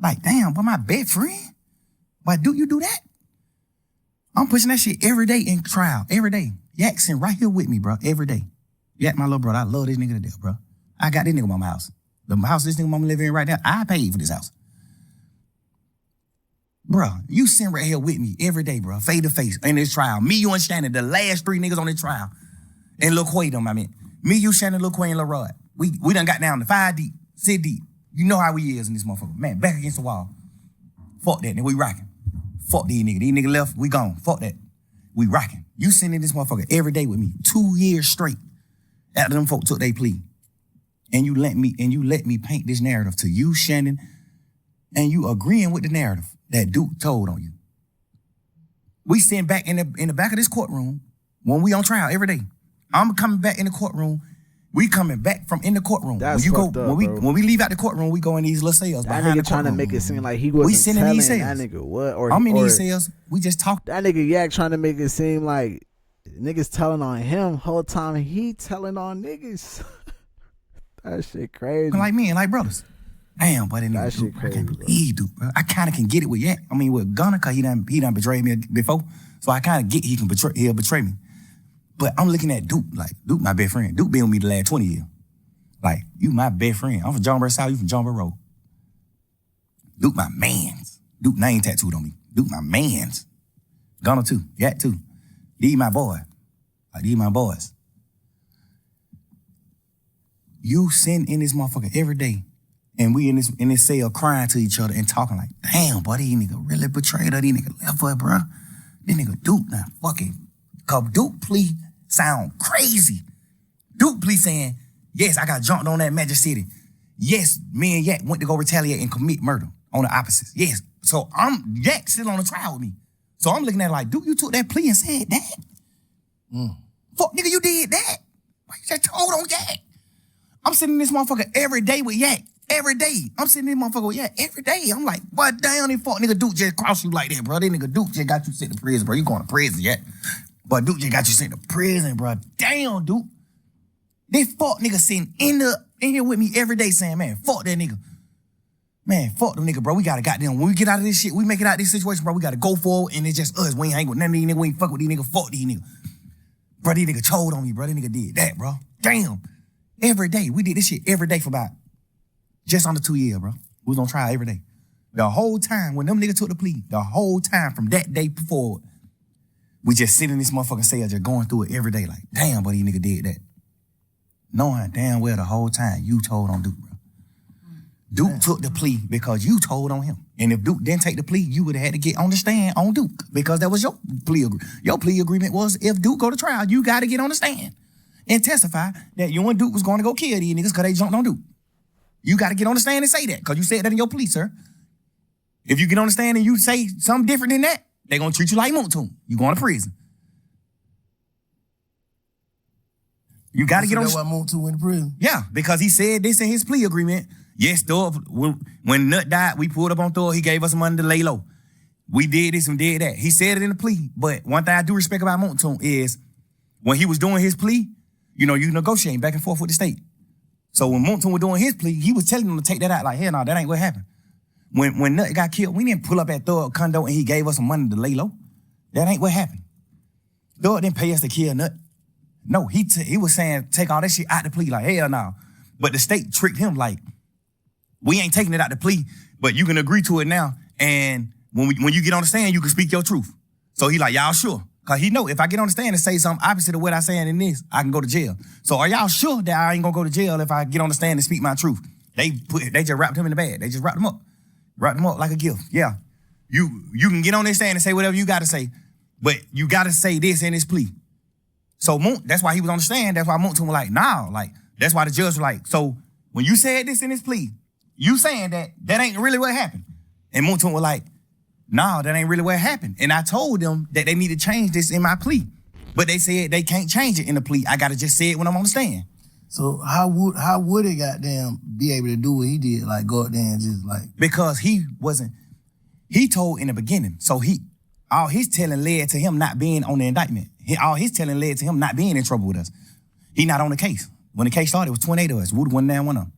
Like, damn, but my best friend? Why Duke you do that? I'm pushing that shit every day in trial, every day. Yak sitting right here with me, bro, every day. Yak, my little brother, I love this nigga to death, bro. I got this nigga by my house. The house this nigga mama living in right now, I paid for this house. Bro, you sitting right here with me every day, bro, face to face in this trial. Me, you, and Shannon, the last 3 niggas on this trial. And Lil Quay them, I mean. Me, you, Shannon, Lil Quay, and Lil Rod. We done got down to 5 deep, 6 deep. You know how we is in this motherfucker. Man, back against the wall. Fuck that, nigga, we rocking. Fuck these niggas. These niggas left, we gone. Fuck that. We rocking. You sitting in this motherfucker every day with me, 2 years straight. After them folk took their plea. And you let me paint this narrative to you, Shannon, and you agreeing with the narrative that Duke told on you. We sitting back in the back of this courtroom when we on trial every day. I'm coming back in the courtroom. We coming back from in the courtroom. That's when you fucked go up, when we leave out the courtroom, we go in these little cells that behind the nigga trying courtroom. to make it seem like he wasn't telling that nigga what. Or I'm in these cells. We just talk. That nigga Yak trying to make it seem like niggas telling on him whole time. He telling on niggas. That shit crazy. Like me and like brothers. Damn, but that shit crazy. I can't believe, dude, bro. I kind of can get it with Yak. I mean, with Gunna, cause he done betrayed me before. So I kind of get he'll betray me. But I'm looking at Duke, like, Duke my best friend. Duke been with me the last 20 years. Like, you my best friend. I'm from John Burr South, you from John Burr Road. Duke my mans. Duke name tattooed on me. Duke my mans. Gunna too, Yak too. These my boy. Like, these my boys. You sitting in this motherfucker every day, and we in this cell crying to each other and talking like, damn, boy, these nigga really betrayed her. These nigga left her, bro. This nigga Duke now fucking, cause Duke plea sound crazy. Duke plea saying, yes, I got jumped on that Magic City. Yes, me and Yak went to go retaliate and commit murder on the opposites. Yes. So Yak still on the trial with me. So I'm looking at it like, Duke, you took that plea and said that? Fuck, nigga, you did that? Why you just told on Yak? I'm sitting in this motherfucker every day with Yak. Every day. I'm sitting in this motherfucker with Yak every day. I'm like, boy, damn, this fuck nigga Duke just crossed you like that, bro. This nigga Duke just got you sent to prison, bro. You going to prison yet? But Duke just got you sent to prison, bro. Damn, Duke. This fuck nigga sitting in here with me every day saying, man, fuck that nigga. Man, fuck them nigga, bro. We gotta goddamn, when we get out of this shit, we make it out of this situation, bro, we gotta go forward, and it's just us. We ain't hang with none of these niggas. We ain't fuck with these niggas. Fuck these niggas. Bro, these nigga told on me, bro. This nigga did that, bro. Damn. Every day. We did this shit every day for about just under 2 years, bro. We was on trial every day. The whole time, when them niggas took the plea, the whole time from that day forward, we just sit in this motherfucking cell just going through it every day like, damn, but these nigga did that. Knowing damn well the whole time you told on Duke, bro. Duke took the plea because you told on him. And if Duke didn't take the plea, you would have had to get on the stand on Duke because that was your plea agreement. Your plea agreement was if Duke go to trial, you got to get on the stand and testify that you and Duke was going to go kill these niggas because they jumped on Duke. You got to get on the stand and say that because you said that in your plea, sir. If you get on the stand and you say something different than that, they're going to treat you like Moontoon. You going to prison. You got to get on the stand. That's why Moontoon went to prison? Yeah, because he said this in his plea agreement. Yes, Thor, when Nut died, we pulled up on Thor. He gave us some money to lay low. We did this and did that. He said it in the plea. But one thing I do respect about Moontoon is when he was doing his plea, you know, you negotiating back and forth with the state. So when Moontoon was doing his plea, he was telling them to take that out. Like, hell no, that ain't what happened. When Nut got killed, we didn't pull up at Thor condo and he gave us some money to lay low. That ain't what happened. Thor didn't pay us to kill Nut. No, he was saying take all that shit out the plea. Like, hell no. But the state tricked him like, we ain't taking it out the plea, but you can agree to it now. And when you get on the stand, you can speak your truth. So he like, y'all sure? Because he know if I get on the stand and say something opposite of what I saying in this, I can go to jail. So are y'all sure that I ain't gonna go to jail if I get on the stand and speak my truth? They just wrapped him in the bag. They just wrapped him up. Wrapped him up like a gift. Yeah. You can get on this stand and say whatever you gotta say, but you gotta say this in this plea. So Moon, that's why he was on the stand. That's why Moon was like, nah, like, that's why the judge was like, so when you said this in his plea, you saying that ain't really what happened. And Moon was like, nah, that ain't really what happened. And I told them that they need to change this in my plea. But they said they can't change it in the plea. I gotta just say it when I'm on the stand. So how would it goddamn be able to do what he did? Like go out there and just like Because he told in the beginning. So all his telling led to him not being on the indictment. All his telling led to him not being in trouble with us. He not on the case. When the case started, it was 28 of us. Woody wasn't there, one of them.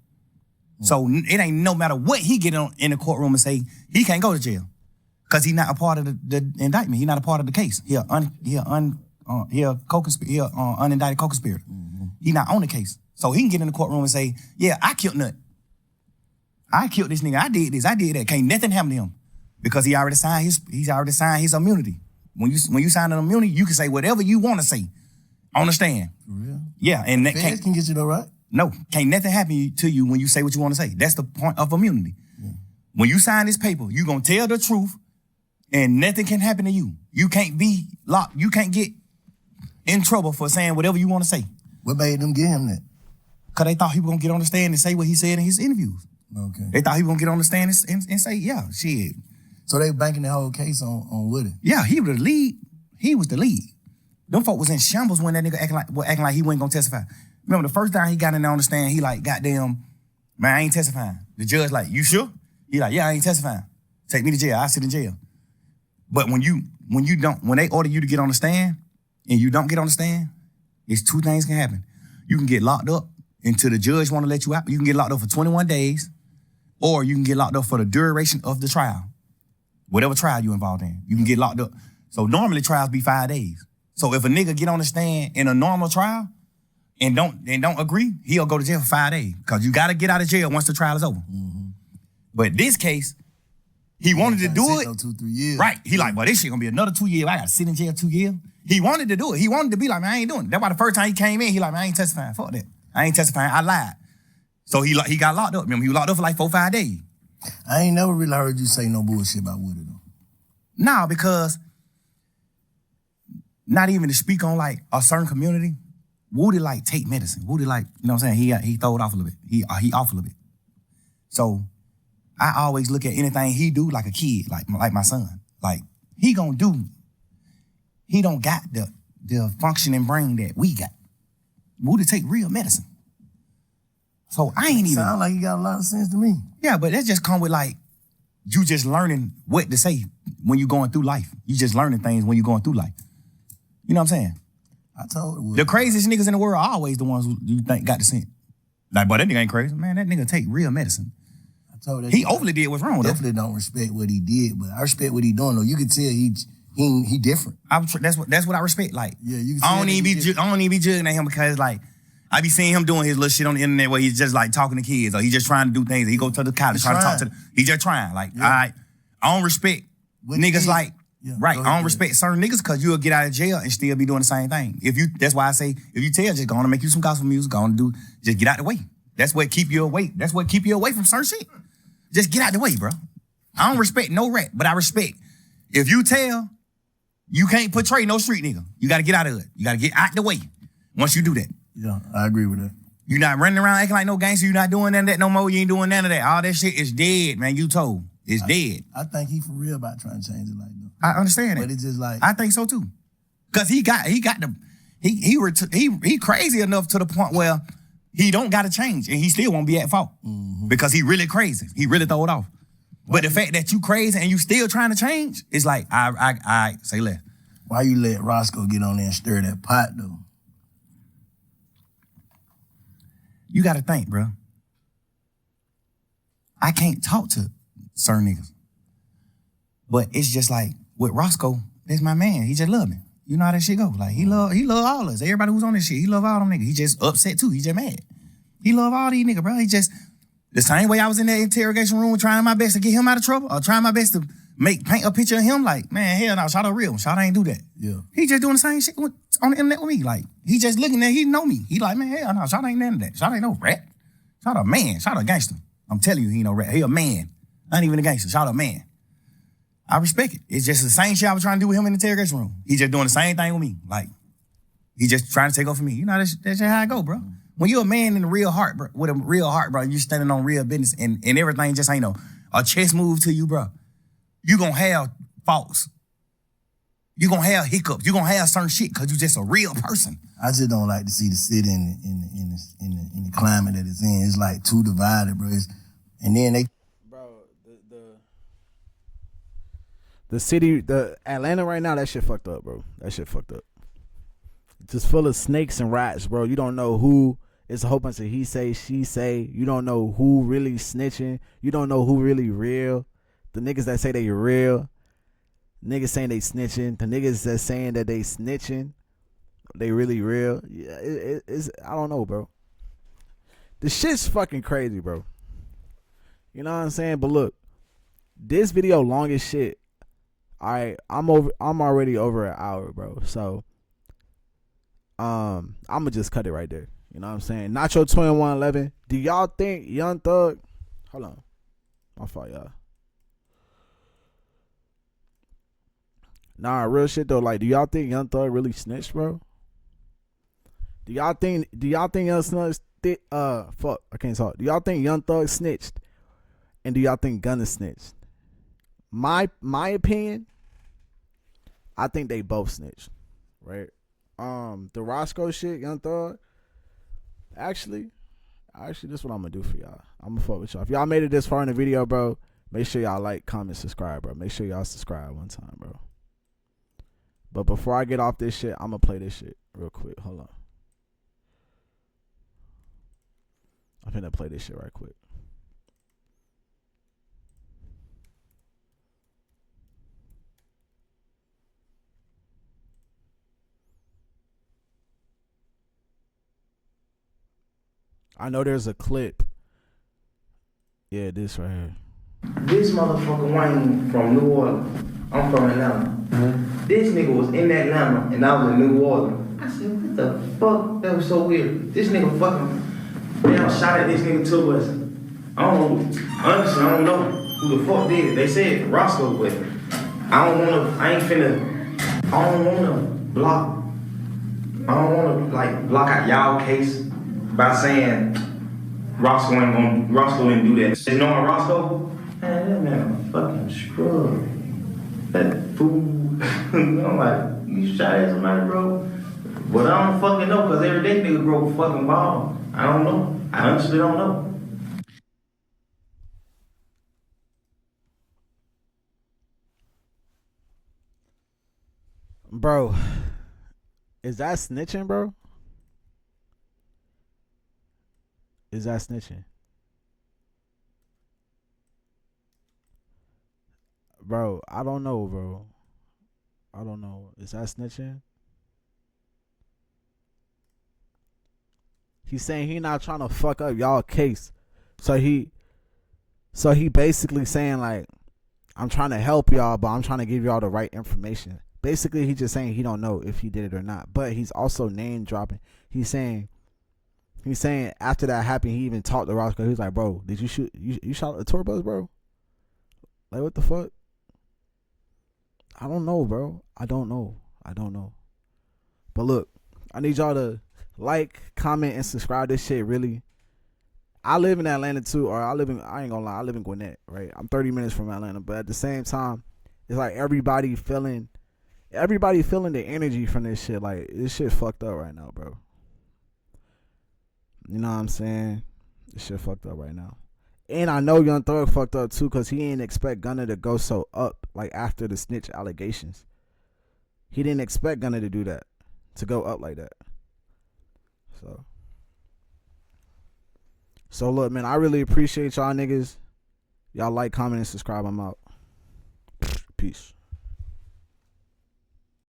So it ain't no matter what he get in the courtroom and say, he can't go to jail. Because he not a part of the indictment. He not a part of the case. He a unindicted co-conspirator. Mm-hmm. He not on the case. So he can get in the courtroom and say, yeah, I killed Nut. I killed this nigga. I did this. I did that. Can't nothing happen to him. Because he already signed his immunity. When you sign an immunity, you can say whatever you want to say on the stand. For real? Yeah, and that Feds can get you though, right? No, can't nothing happen to you when you say what you want to say. That's the point of immunity. Yeah. When you sign this paper, you gonna tell the truth, and nothing can happen to you. You can't be locked. You can't get in trouble for saying whatever you want to say. What made them give him that? Because they thought he was gonna get on the stand and say what he said in his interviews. Okay. They thought he was gonna get on the stand and say, yeah, shit. So they banking the whole case on Woody. Yeah, he was the lead. He was the lead. Them folk was in shambles when that nigga acting like he wasn't gonna testify. Remember the first time he got in there on the stand, he like, goddamn, man, I ain't testifying. The judge like, you sure? He like, yeah, I ain't testifying. Take me to jail. I sit in jail. But when they order you to get on the stand and you don't get on the stand, it's two things can happen. You can get locked up until the judge want to let you out. You can get locked up for 21 days, or you can get locked up for the duration of the trial. Whatever trial you involved in, you can get locked up. So normally trials be 5 days. So if a nigga get on the stand in a normal trial and don't agree, he'll go to jail for 5 days. Because you got to get out of jail once the trial is over. Mm-hmm. But this case, he wanted to do it. 2-3 years. Right. He like, well, this shit gonna be another 2 years. I gotta sit in jail 2 years. He wanted to do it. He wanted to be like, man, I ain't doing it. That's why the first time he came in, he like, man, I ain't testifying. Fuck that. I ain't testifying. I lied. So he got locked up. Remember, he was locked up for like 4-5 days. I ain't never really heard you say no bullshit about Woody though. Nah, because not even to speak on like a certain community, Woody like take medicine. Woody like, you know what I'm saying? He throw it off a little bit. He off a little bit. So I always look at anything he do like a kid, like my son. Like he don't got the functioning brain that we got. Woody take real medicine. So I ain't even. Sound like he got a lot of sense to me. Yeah, but that just come with like, you just learning what to say when you going through life. You just learning things when you going through life. You know what I'm saying? I told you. The craziest niggas in the world are always the ones who you think got the sense. Like, boy, that nigga ain't crazy. Man, that nigga take real medicine. I told that he overly did what's wrong though. Definitely don't respect what he did, but I respect what he doing though. You can tell he different. That's what I respect. Like, yeah, you can I don't even be judging at him because like, I be seeing him doing his little shit on the internet where he's just like talking to kids or he's just trying to do things. He go to the college trying to talk to he just trying. Like, yeah. All right, I don't respect niggas like, yeah, right, I don't respect certain niggas because you'll get out of jail and still be doing the same thing. That's why I say, if you tell, just go on and make you some gospel music, just get out the way. That's what keep you away. That's what keep you away from certain shit. Just get out the way, bro. I don't respect no rat, but I respect. If you tell, you can't portray no street nigga. You got to get out of it. You got to get out the way once you do that. Yeah, I agree with that. You not running around acting like no gangster. You not doing none of that no more. You ain't doing none of that. All that shit is dead, man. You told. It's dead. I think he for real about trying to change it like that. I understand But it. it's just like. I think so too. Cause he crazy enough to the point where he don't got to change and he still won't be at fault. Mm-hmm. Because he really crazy. He really throw it off. But the fact that you crazy and you still trying to change, it's like, I say less. Why you let Roscoe get on there and stir that pot though? You got to think, bro. I can't talk to certain niggas. But it's just like, with Roscoe, that's my man. He just love me. You know how that shit go. Like, he love all us. Everybody who's on this shit, he love all them niggas. He just upset too. He just mad. He love all these niggas, bro. He just, the same way I was in that interrogation room trying my best to get him out of trouble or trying my best to paint a picture of him like, man, hell no, Shot real. Shot ain't do that. Yeah. He just doing the same shit on the internet with me. Like, he just looking there, he know me. He like, man, hell no, Shot ain't none of that. Shot ain't no rat. Shot a man. Shot a gangster. I'm telling you, he ain't no rat. He a man. Not even a gangster. Shot a man. I respect it. It's just the same shit I was trying to do with him in the interrogation room. He just doing the same thing with me. Like, He just trying to take over for me. You know, that's just how I go, bro. When you're a man in the real heart, bro, with a real heart, bro, you standing on real business and everything just ain't a chess move to you, bro. You gonna have faults. You gonna have hiccups. You gonna have certain shit because you just a real person. I just don't like to see the city in the climate that it's in. It's like too divided, bro. And then they, bro, the city, the Atlanta right now, that shit fucked up, bro. That shit fucked up. Just full of snakes and rats, bro. You don't know who. It's a whole bunch of he say, she say. You don't know who really snitching. You don't know who really real. The niggas that say they real, niggas saying they snitching. The niggas that saying that they snitching, they really real. Yeah, it's I don't know, bro. The shit's fucking crazy, bro. You know what I'm saying? But look, this video long as shit. Alright, I'm already over an hour, bro. So I'ma just cut it right there. You know what I'm saying? NotYoTwin111. Do y'all think Young Thug? Hold on. My fault, y'all. Nah, real shit though. Like, do y'all think Young Thug really snitched, bro? Do y'all think Young Thug fuck, I can't talk. Do y'all think Young Thug snitched? And do y'all think Gunna snitched? My opinion, I think they both snitched. Right? The Roscoe shit, Young Thug. Actually, this is what I'm gonna do for y'all. I'm gonna fuck with y'all. If y'all made it this far in the video, bro, make sure y'all like, comment, subscribe, bro. Make sure y'all subscribe one time, bro. But before I get off this shit, I'm gonna play this shit real quick. Hold on. I'm finna play this shit right quick. I know there's a clip. Yeah, this right here. This motherfucker Wayne from New Orleans. I'm from Atlanta. This nigga was in Atlanta and I was in New Orleans. I said, what the fuck? That was so weird. This nigga fucking damn shot at this nigga to us. I don't know. Honestly, I don't know who the fuck did it. They said Roscoe, but I don't wanna block. I don't wanna block out y'all case by saying Roscoe didn't do that. You know Roscoe? Man, that man a fucking scrub. That fool. I'm like, you shot at somebody, bro? But I don't fucking know, cause every day nigga grow a fucking ball. I don't know. I honestly don't know. Bro, is that snitching, bro? Is that snitching? Bro, I don't know, bro. I don't know. Is that snitching? He's saying he not trying to fuck up y'all case. So he basically saying like, I'm trying to help y'all, but I'm trying to give y'all the right information. Basically, he's just saying he don't know if he did it or not. But he's also name dropping. He's saying after that happened, he even talked to Roscoe. He was like, bro, did you shoot? You shot a tour bus, bro? Like, what the fuck? I don't know, bro. I don't know. But look, I need y'all to like, comment, and subscribe to this shit, really. I live in Atlanta too, or I ain't gonna lie, I live in Gwinnett, right? I'm 30 minutes from Atlanta, but at the same time, it's like everybody feeling the energy from this shit. Like, this shit fucked up right now, bro. You know what I'm saying? This shit fucked up right now. And I know Young Thug fucked up too, cause he didn't expect Gunna to go so up, like after the snitch allegations. He didn't expect Gunna to do that, to go up like that. So look, man, I really appreciate y'all niggas. Y'all like, comment, and subscribe. I'm out. Peace.